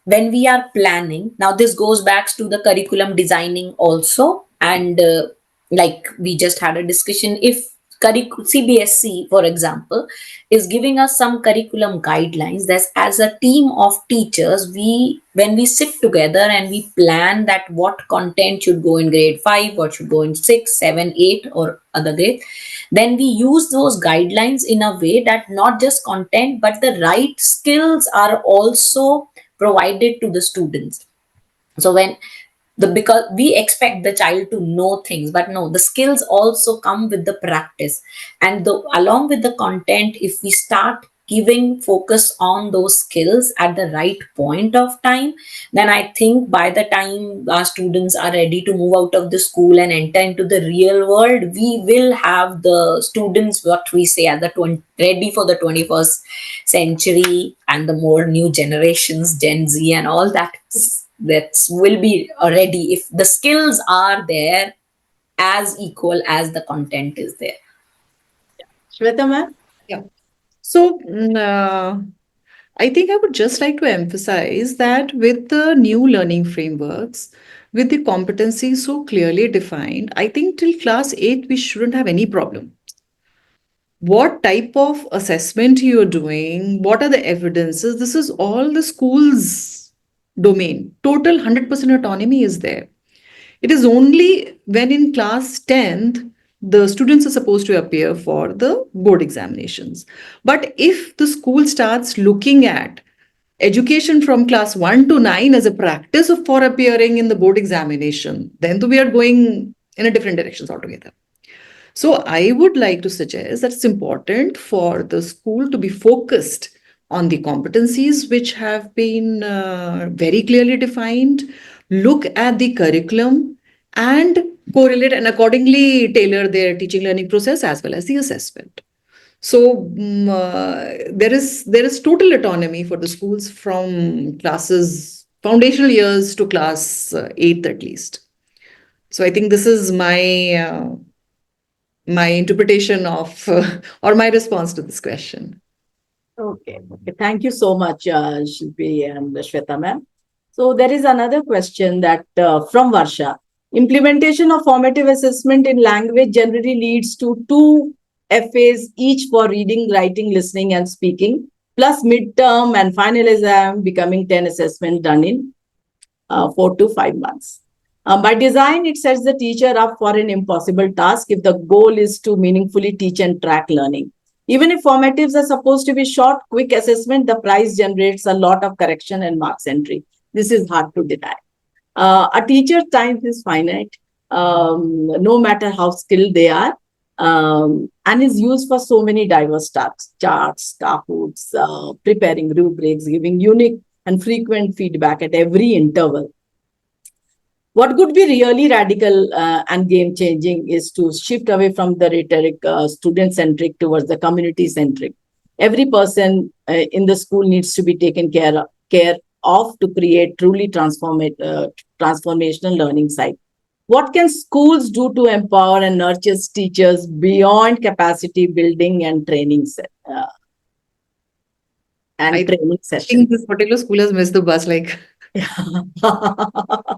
When we are planning, now this goes back to the curriculum designing also, and like we just had a discussion, if CBSE, for example, is giving us some curriculum guidelines, that as a team of teachers, when we sit together and we plan that what content should go in grade 5, what should go in 6, 7, 8 or other grade, then we use those guidelines in a way that not just content, but the right skills are also provided to the students. So because we expect the child to know things, but no, the skills also come with the practice. And along with the content, if we start giving focus on those skills at the right point of time, then I think by the time our students are ready to move out of the school and enter into the real world, we will have the students, what we say, at the ready for the 21st century and the more new generations, Gen Z and all that. That will be ready if the skills are there as equal as the content is there. Shweta ma'am? Yeah. So, I think I would just like to emphasize that with the new learning frameworks, with the competencies so clearly defined, I think till class 8, we shouldn't have any problem. What type of assessment you're doing, what are the evidences, this is all the school's domain. Total 100% autonomy is there. It is only when in class 10th, the students are supposed to appear for the board examinations. But if the school starts looking at education from class 1 to 9 as a practice of for appearing in the board examination, then we are going in a different directions altogether. So I would like to suggest that it's important for the school to be focused on the competencies which have been very clearly defined, look at the curriculum and correlate and accordingly tailor their teaching learning process as well as the assessment. So there is total autonomy for the schools from classes, foundational years to class 8th at least. So I think this is my interpretation of or my response to this question. Okay. Thank you so much, Shilpi and Shweta ma'am. So there is another question that from Varsha. Implementation of formative assessment in language generally leads to 2 FAs each for reading, writing, listening, and speaking, plus midterm and final exam becoming 10 assessments done in 4 to 5 months. By design, it sets the teacher up for an impossible task if the goal is to meaningfully teach and track learning. Even if formatives are supposed to be short, quick assessment, the price generates a lot of correction and marks entry. This is hard to deny. A teacher's time is finite, no matter how skilled they are, and is used for so many diverse tasks, charts, Kahoots, preparing rubrics, giving unique and frequent feedback at every interval. What could be really radical and game-changing is to shift away from the rhetoric student-centric towards the community-centric. Every person in the school needs to be taken care of to create truly transformational learning site. What can schools do to empower and nurture teachers beyond capacity building and training training I sessions? think this particular school has missed the bus, like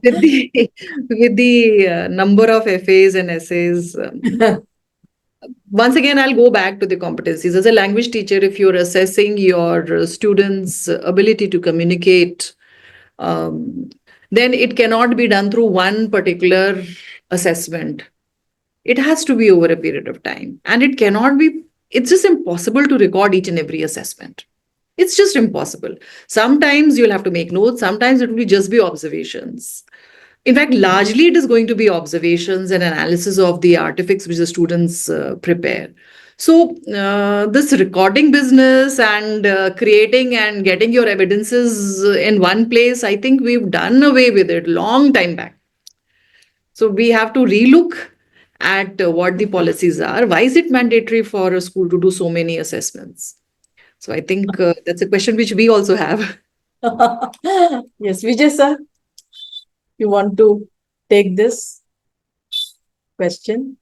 with the number of FAs and essays. Once again, I'll go back to the competencies. As a language teacher, if you're assessing your students' ability to communicate, then it cannot be done through one particular assessment. It has to be over a period of time. And it's just impossible to record each and every assessment. It's just impossible. Sometimes you'll have to make notes. Sometimes it will just be observations. In fact, largely it is going to be observations and analysis of the artifacts which the students prepare. So this recording business and creating and getting your evidences in one place, I think we've done away with it long time back. So we have to relook at what the policies are. Why is it mandatory for a school to do so many assessments? So I think that's a question which we also have. Yes, Vijay sir, you want to take this question?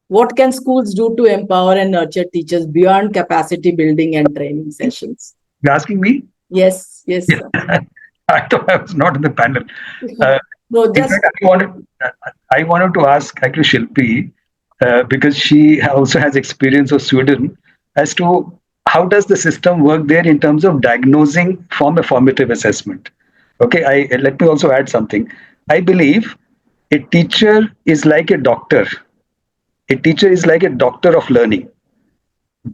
What can schools do to empower and nurture teachers beyond capacity building and training sessions? You're asking me? Yes, yes, sir. I thought I was not in the panel. No, In just fact, I wanted to ask actually Shilpi, because she also has experience of Sweden, as to how does the system work there in terms of diagnosing from a formative assessment. Okay, let me also add something. I believe a teacher is like a doctor. A teacher is like a doctor of learning.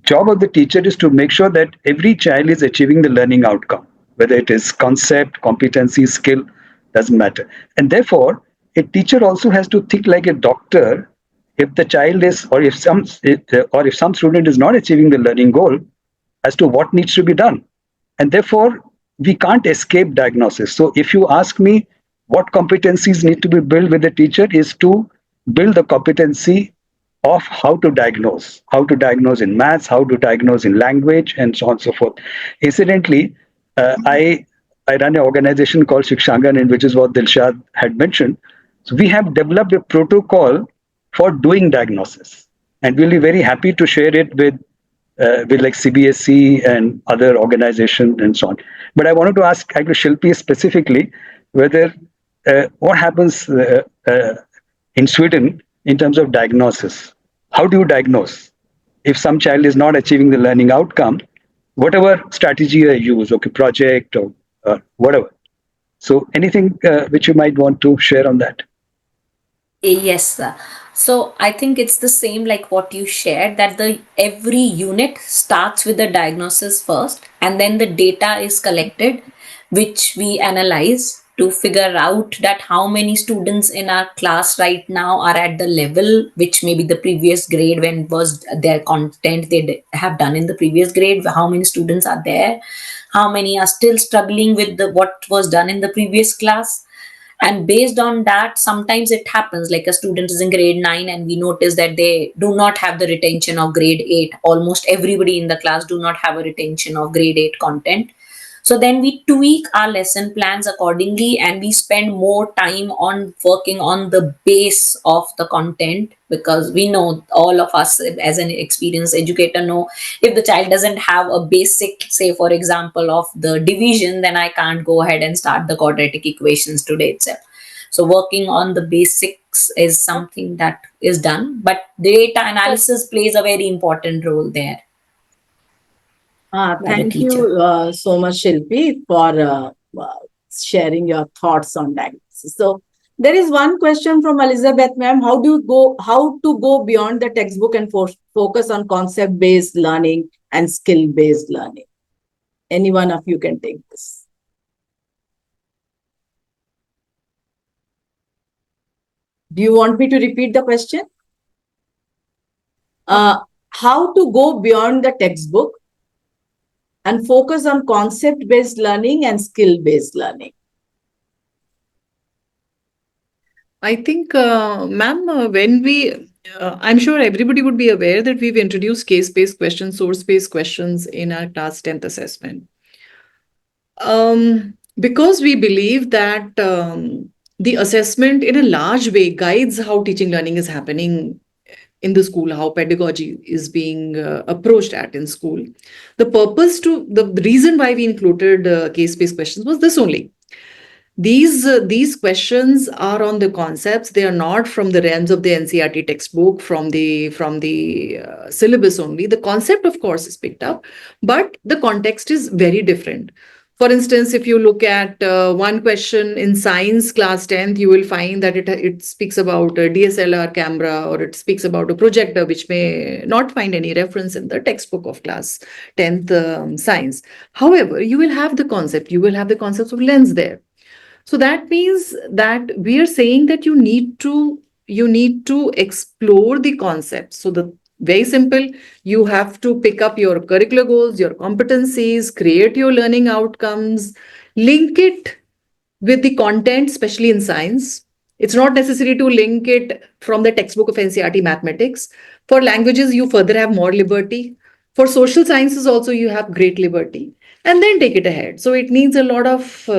Job of the teacher is to make sure that every child is achieving the learning outcome, whether it is concept, competency, skill, doesn't matter. And therefore, a teacher also has to think like a doctor. If the child is, or if some student is not achieving the learning goal, as to what needs to be done. And therefore, we can't escape diagnosis. So if you ask me what competencies need to be built with the teacher, is to build the competency of how to diagnose in maths, how to diagnose in language, and so on and so forth. Incidentally, I run an organization called Shikshangan, in which is what Dilshad had mentioned. So we have developed a protocol for doing diagnosis, and we'll be very happy to share it with like CBSE and other organizations and so on. But I wanted to ask actually Shilpi specifically whether what happens in Sweden in terms of diagnosis. How do you diagnose if some child is not achieving the learning outcome? Whatever strategy you use, okay, project or whatever. So anything which you might want to share on that? Yes, sir. So I think it's the same like what you shared, that the every unit starts with the diagnosis first, and then the data is collected, which we analyze to figure out that how many students in our class right now are at the level which maybe the previous grade when was their content have done in the previous grade, how many students are there, how many are still struggling with the what was done in the previous class. And based on that, sometimes it happens like a student is in grade 9 and we notice that they do not have the retention of grade 8. Almost everybody in the class do not have a retention of grade 8 content. So then we tweak our lesson plans accordingly, and we spend more time on working on the base of the content, because we know, all of us as an experienced educator know, if the child doesn't have a basic, say for example, of the division, then I can't go ahead and start the quadratic equations today itself. So working on the basics is something that is done, but data analysis plays a very important role there. Thank you so much, Shilpi, for sharing your thoughts on diagnosis. So there is one question from Elizabeth, ma'am. How to go beyond the textbook and focus on concept-based learning and skill-based learning? Any one of you can take this. Do you want me to repeat the question? How to go beyond the textbook and focus on concept-based learning and skill-based learning? I think, ma'am, when I'm sure everybody would be aware that we've introduced case-based questions, source-based questions in our class 10th assessment. Because we believe that the assessment in a large way guides how teaching learning is happening in the school, how pedagogy is being approached in school. The reason why we included case-based questions was this only. These questions are on the concepts. They are not from the realms of the NCERT textbook, from the syllabus only. The concept, of course, is picked up, but the context is very different. For instance, if you look at one question in science class 10th, you will find that it speaks about a DSLR camera, or it speaks about a projector, which may not find any reference in the textbook of class 10th science. However, you will have the concept. You will have the concepts of lens there. So that means that we are saying that you need to explore the concepts. So very simple, you have to pick up your curricular goals, your competencies, create your learning outcomes, link it with the content, especially in science. It's not necessary to link it from the textbook of NCERT mathematics. For languages, you further have more liberty. For social sciences also, you have great liberty. And then take it ahead. So it needs a lot of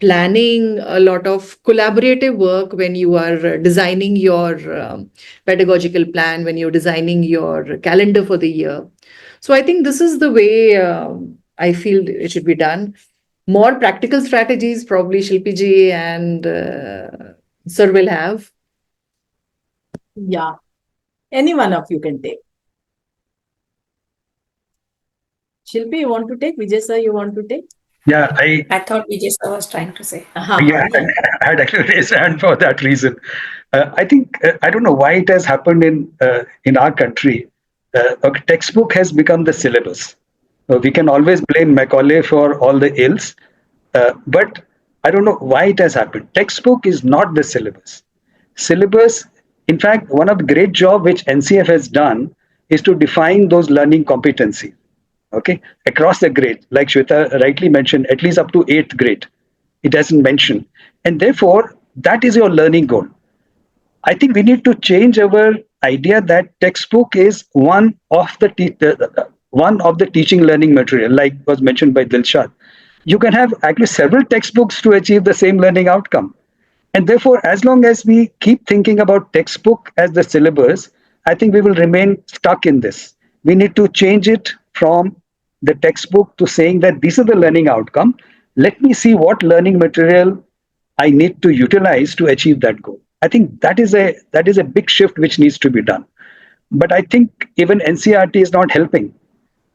planning, a lot of collaborative work when you are designing your pedagogical plan, when you're designing your calendar for the year. So I think this is the way I feel it should be done. More practical strategies, probably Shilpi ji and Sir will have. Yeah, any one of you can take. Shilpi, you want to take? Vijay sir, you want to take? Yeah, I thought Vijay sir was trying to say. Yeah, I had actually raised a hand for that reason. I think I don't know why it has happened in our country. A textbook has become the syllabus. We can always blame Macaulay for all the ills, but I don't know why it has happened. Textbook is not the syllabus. Syllabus, in fact, one of the great job which NCF has done is to define those learning competencies. Okay, across the grade, like Shweta rightly mentioned, at least up to 8th grade. It doesn't mention. And therefore, that is your learning goal. I think we need to change our idea that textbook is one of the teaching learning material, like was mentioned by Dilshad. You can have actually several textbooks to achieve the same learning outcome. And therefore, as long as we keep thinking about textbook as the syllabus, I think we will remain stuck in this. We need to change it from the textbook to saying that these are the learning outcome. Let me see what learning material I need to utilize to achieve that goal. I think that is a big shift which needs to be done. But I think even NCRT is not helping.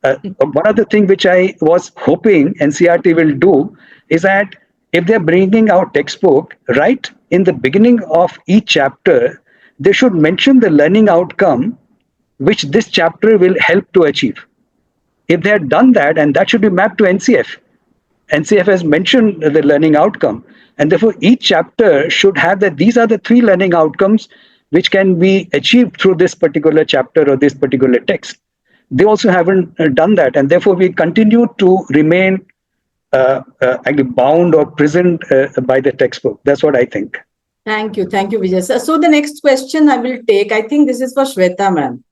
One of the things which I was hoping NCRT will do is that if they're bringing out textbook, right in the beginning of each chapter, they should mention the learning outcome which this chapter will help to achieve. If they had done that, and that should be mapped to NCF. NCF has mentioned the learning outcome, and therefore each chapter should have that these are the 3 learning outcomes which can be achieved through this particular chapter or this particular text. They also haven't done that, and therefore we continue to remain actually bound or prisoned by the textbook. That's what I think. Thank you, Vijay sir. So the next question I will take, I think this is for Shweta ma'am.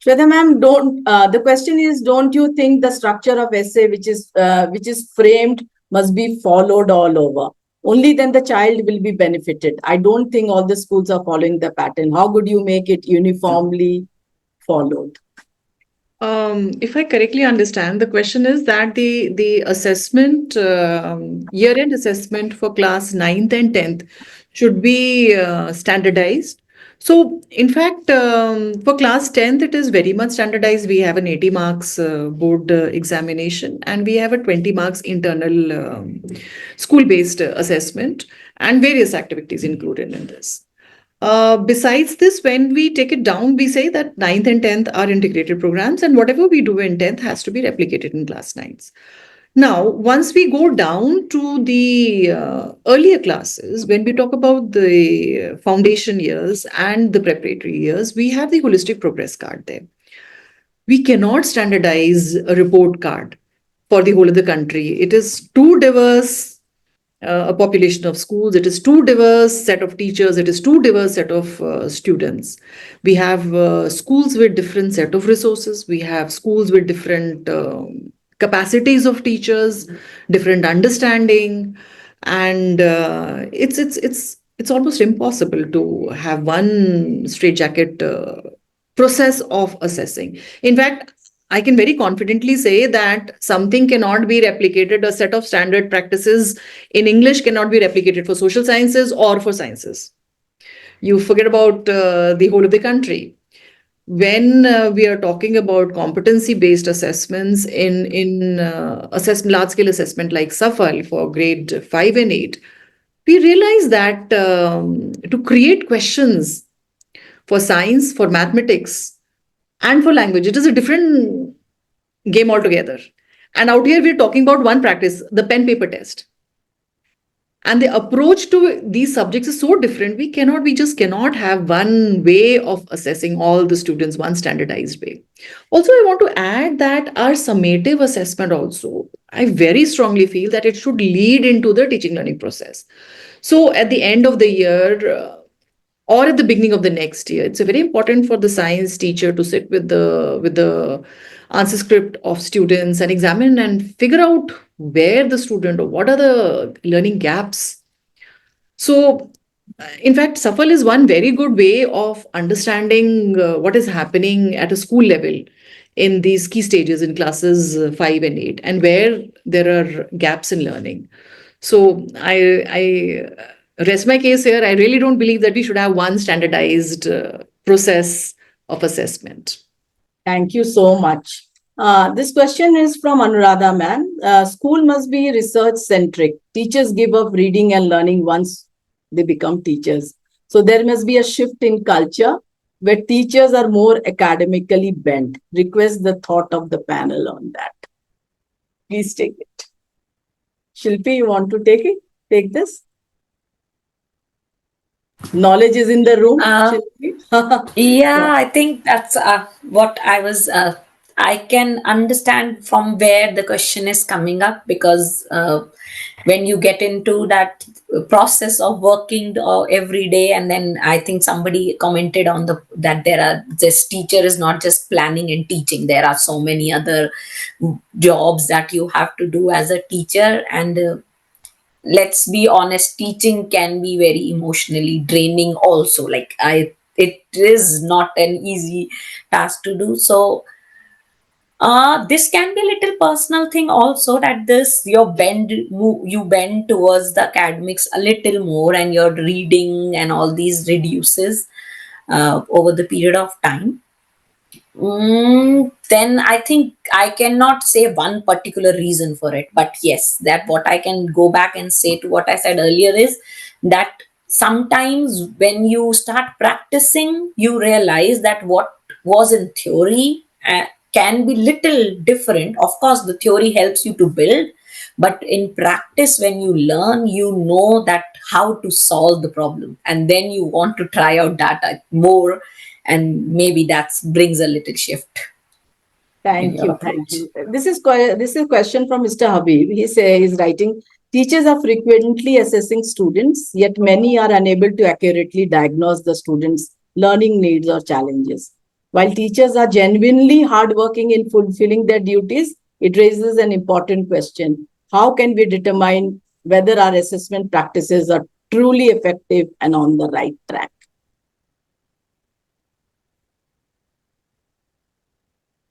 Shweta ma'am, the question is, don't you think the structure of essay which is framed must be followed all over? Only then the child will be benefited. I don't think all the schools are following the pattern. How could you make it uniformly followed? If I correctly understand, the question is that the assessment, year-end assessment for class 9th and 10th should be standardized. So, in fact, for class 10th, it is very much standardized. We have an 80 marks board examination, and we have a 20 marks internal school-based assessment, and various activities included in this. Besides this, when we take it down, we say that 9th and 10th are integrated programs, and whatever we do in 10th has to be replicated in class 9s. Now, once we go down to the earlier classes, when we talk about the foundation years and the preparatory years, we have the holistic progress card there. We cannot standardize a report card for the whole of the country. It is too diverse a population of schools. It is too diverse set of teachers. It is too diverse set of students. We have schools with different set of resources. We have schools with different capacities of teachers, different understanding, and it's almost impossible to have one straitjacket process of assessing. In fact, I can very confidently say that something cannot be replicated. A set of standard practices in English cannot be replicated for social sciences or for sciences. You forget about the whole of the country. When we are talking about competency-based assessments in large-scale assessment like SAFAL for grade 5 and 8, we realize that to create questions for science, for mathematics, and for language, it is a different game altogether. And out here, we're talking about one practice, the pen paper test. And the approach to these subjects is so different. We just cannot have one way of assessing all the students, one standardized way. Also, I want to add that our summative assessment also, I very strongly feel that it should lead into the teaching learning process. So at the end of the year, or at the beginning of the next year, it's very important for the science teacher to sit with the answer script of students and examine and figure out where the student or what are the learning gaps. So, in fact, SAFAL is one very good way of understanding what is happening at a school level in these key stages in classes 5 and 8, and where there are gaps in learning. So, I rest my case here. I really don't believe that we should have one standardized process of assessment. Thank you so much. This question is from Anuradha ma'am. School must be research-centric. Teachers give up reading and learning once they become teachers. So there must be a shift in culture where teachers are more academically bent. Request the thought of the panel on that. Please take it. Shilpi, you want to take it? Take this? Knowledge is in the room. Yeah, I think that's what I was I can understand from where the question is coming up, because when you get into that process of working every day, and then I think somebody commented on that this teacher is not just planning and teaching. There are so many other jobs that you have to do as a teacher, and let's be honest, teaching can be very emotionally draining also. Like it is not an easy task to do. So this can be a little personal thing also, that you bend towards the academics a little more, and your reading and all these reduces over the period of time. Then I think I cannot say one particular reason for it. But yes, that what I can go back and say to what I said earlier is that sometimes when you start practicing, you realize that what was in theory can be little different. Of course, the theory helps you to build, but in practice, when you learn, you know that how to solve the problem, and then you want to try out that more, and maybe that brings a little shift in Thank your you. approach. Thank you. This is a question from Mr. Habib. He's writing, teachers are frequently assessing students, yet many are unable to accurately diagnose the students' learning needs or challenges. While teachers are genuinely hardworking in fulfilling their duties, it raises an important question. How can we determine whether our assessment practices are truly effective and on the right track?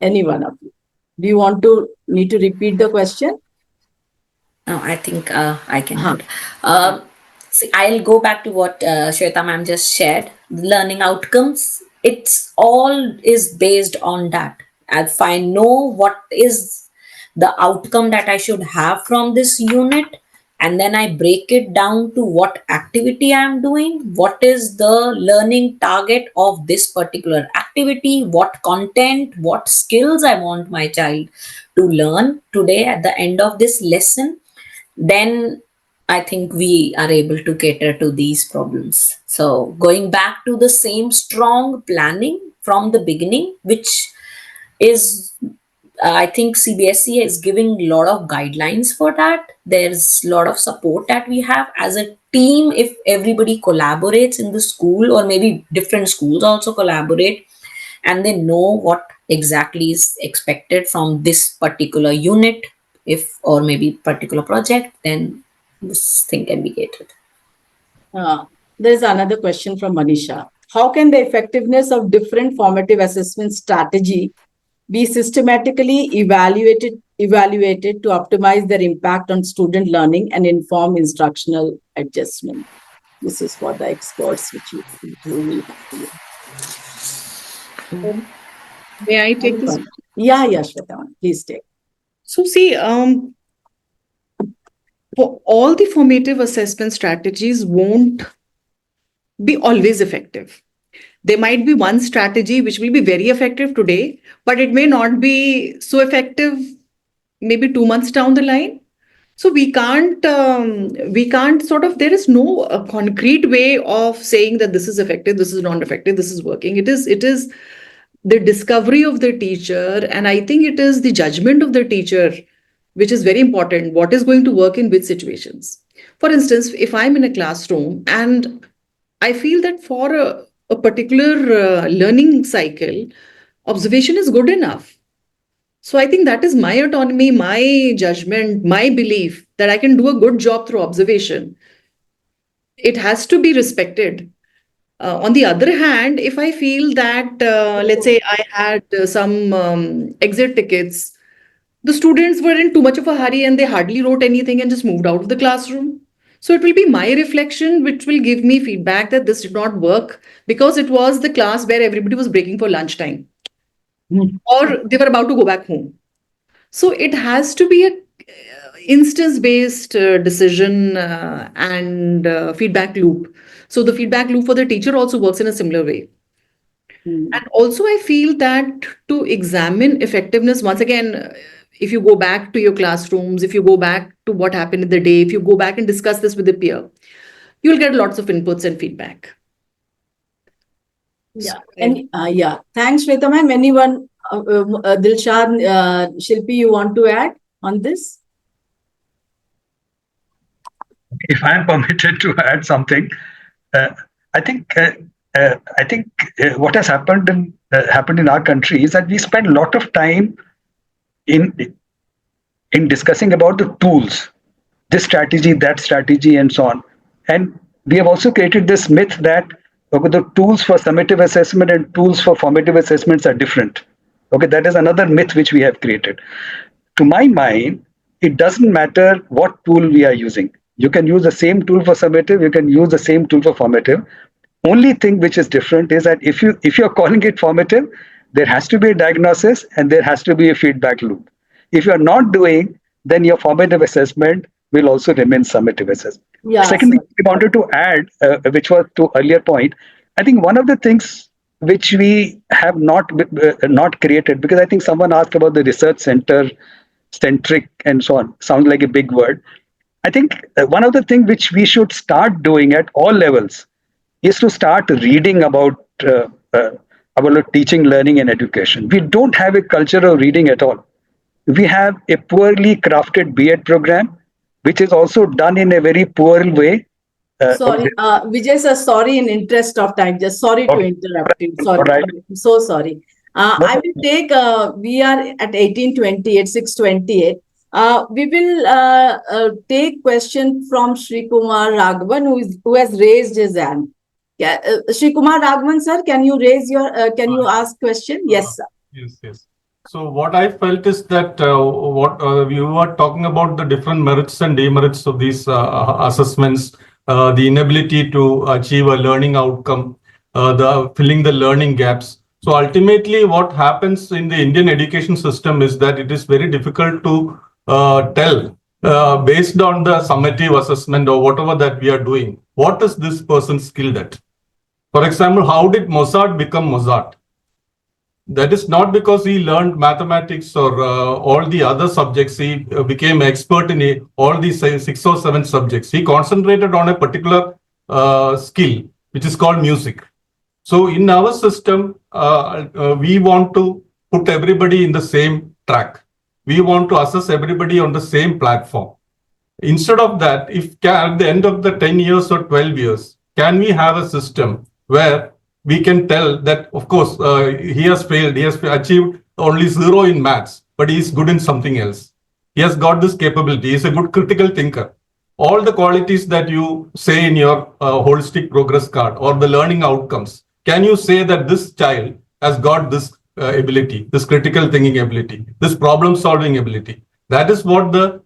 Any one of you? Do you want to need to repeat the question? No, I think I can. Uh-huh. See, I'll go back to what Shweta ma'am just shared. Learning outcomes, it's all is based on that. If I know what is the outcome that I should have from this unit, and then I break it down to what activity I'm doing, what is the learning target of this particular activity, what content, what skills I want my child to learn today at the end of this lesson, then I think we are able to cater to these problems. So, going back to the same strong planning from the beginning, which is, I think CBSE is giving a lot of guidelines for that. There's a lot of support that we have as a team. If everybody collaborates in the school, or maybe different schools also collaborate, and they know what exactly is expected from this particular unit, if or maybe particular project, then this thing can be catered. There's another question from Manisha. How can the effectiveness of different formative assessment strategy be systematically evaluated to optimize their impact on student learning and inform instructional adjustment? This is for the experts, which you May I take this? Yeah, Shweta, please take. So see, for all the formative assessment strategies won't be always effective. There might be one strategy which will be very effective today, but it may not be so effective maybe 2 months down the line. So we can't sort of, there is no concrete way of saying that this is effective, this is not effective, this is working. It is the discovery of the teacher, and I think it is the judgment of the teacher which is very important. What is going to work in which situations? For instance, if I'm in a classroom and I feel that for a particular learning cycle, observation is good enough. So I think that is my autonomy, my judgment, my belief that I can do a good job through observation. It has to be respected. On the other hand, if I feel that, let's say I had some exit tickets, the students were in too much of a hurry and they hardly wrote anything and just moved out of the classroom. So it will be my reflection which will give me feedback that this did not work because it was the class where everybody was breaking for lunchtime or they were about to go back home. So it has to be a instance-based decision and feedback loop. So the feedback loop for the teacher also works in a similar way. And also, I feel that to examine effectiveness, once again, if you go back to your classrooms, if you go back to what happened in the day, if you go back and discuss this with a peer, you'll get lots of inputs and feedback. Yeah. And thanks, Shweta ma'am. Anyone Dilshad, Shilpi, you want to add on this? If I am permitted to add something, I think what has happened in our country is that we spend a lot of time in discussing about the tools, this strategy, that strategy, and so on. And we have also created this myth that okay, the tools for summative assessment and tools for formative assessments are different. Okay, that is another myth which we have created. To my mind, it doesn't matter what tool we are using. You can use the same tool for summative, you can use the same tool for formative. Only thing which is different is that if you're calling it formative, there has to be a diagnosis and there has to be a feedback loop. If you're not doing, then your formative assessment will also remain summative assessment. Yeah. Second thing we wanted to add, which was to earlier point, I think one of the things which we have not created, because I think someone asked about the research centric and so on, sounds like a big word. I think one of the things which we should start doing at all levels is to start reading about teaching, learning, and education. We don't have a culture of reading at all. We have a poorly crafted B.Ed program, which is also done in a very poor way. Sorry, Vijay sir, sorry in interest of time, just sorry to interrupt you. Sorry, Right. I'm so sorry. I will take, we are at 18:20, at 6:28. We will take question from Shri Kumar Raghavan, who has raised his hand. Shri Kumar Raghavan sir, can you raise your, can you ask question? Yes, sir. Yes. So what I felt is that you were talking about the different merits and demerits of these assessments, the inability to achieve a learning outcome, the filling the learning gaps. So ultimately, what happens in the Indian education system is that it is very difficult to tell based on the summative assessment or whatever that we are doing, what is this person skilled at? For example, how did Mozart become Mozart? That is not because he learned mathematics or all the other subjects. He became expert in all these 6 or 7 subjects. He concentrated on a particular skill, which is called music. So in our system, we want to put everybody in the same track. We want to assess everybody on the same platform. Instead of that, if at the end of the 10 years or 12 years, can we have a system where we can tell that, of course, he has failed, he has achieved only 0 in maths, but he is good in something else. He has got this capability. He is a good critical thinker. All the qualities that you say in your holistic progress card or the learning outcomes, can you say that this child has got this ability, this critical thinking ability, this problem solving ability? That is what the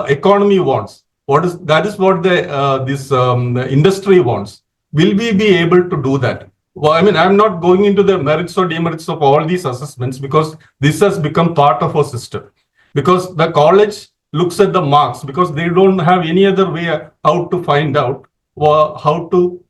economy wants. That is what the industry wants. Will we be able to do that? Well, I mean, I'm not going into the merits or demerits of all these assessments because this has become part of our system. Because the college looks at the marks because they don't have any other way how to find out how to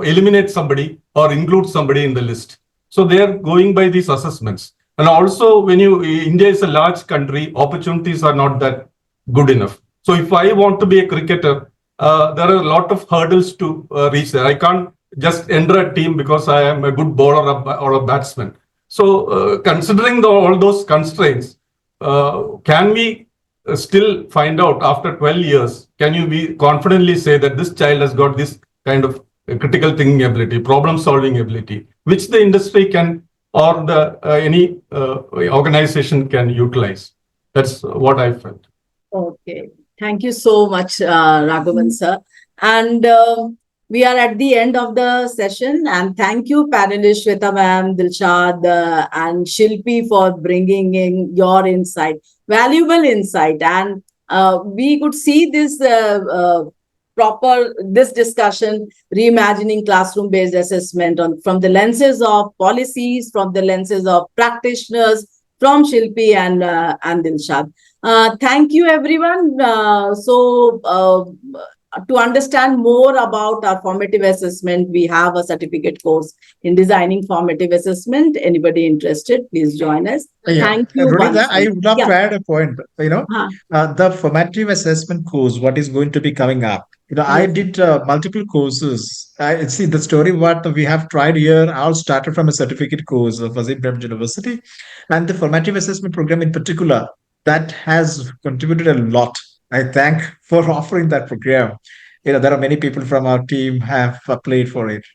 eliminate somebody or include somebody in the list. So they are going by these assessments. And also, India is a large country, opportunities are not that good enough. So if I want to be a cricketer, there are a lot of hurdles to reach there. I can't just enter a team because I am a good bowler or a batsman. So considering all those constraints, can we still find out after 12 years, can you be confidently say that this child has got this kind of critical thinking ability, problem solving ability, which the industry can or any organization can utilize? That's what I felt. Okay. Thank you so much, Raghavan sir. And we are at the end of the session, and thank you, panelists Shweta ma'am, Dilshad, and Shilpi for bringing in your insight, valuable insight. And we could see this this discussion, reimagining classroom-based assessment from the lenses of policies, from the lenses of practitioners, from Shilpi and Dilshad. Thank you, everyone. To understand more about our formative assessment, we have a certificate course in designing formative assessment. Anybody interested, please join us. Thank you. Ronita, I would love to add a point. The formative assessment course, what is going to be coming up, I Yes. did multiple courses. I see the story what we have tried here. All started from a certificate course of Development and University, and the formative assessment program in particular that has contributed a lot. I thank for offering that program. There are many people from our team have applied for it.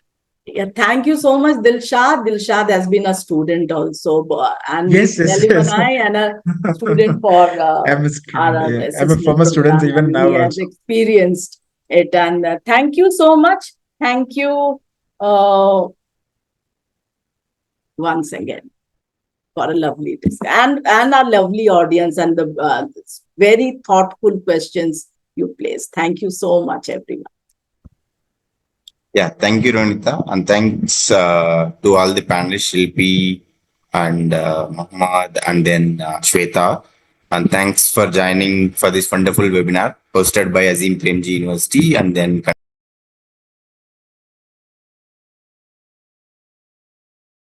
Yeah, thank you so much, Dilshad. Dilshad has been a student also, and Yes, yes, Nelim and yes. I, and a student for I'm a student. our Yeah, I'm a assessment former student program, even and he now has also. experienced it. And thank you so much. Thank you once again for a lovely discussion, and our lovely audience, and the very thoughtful questions you placed. Thank you so much, everyone. Yeah, thank you, Ronita, and thanks to all the panelists, Shilpi and Muhammad, and then Shweta. And thanks for joining for this wonderful webinar hosted by Azim Premji University and then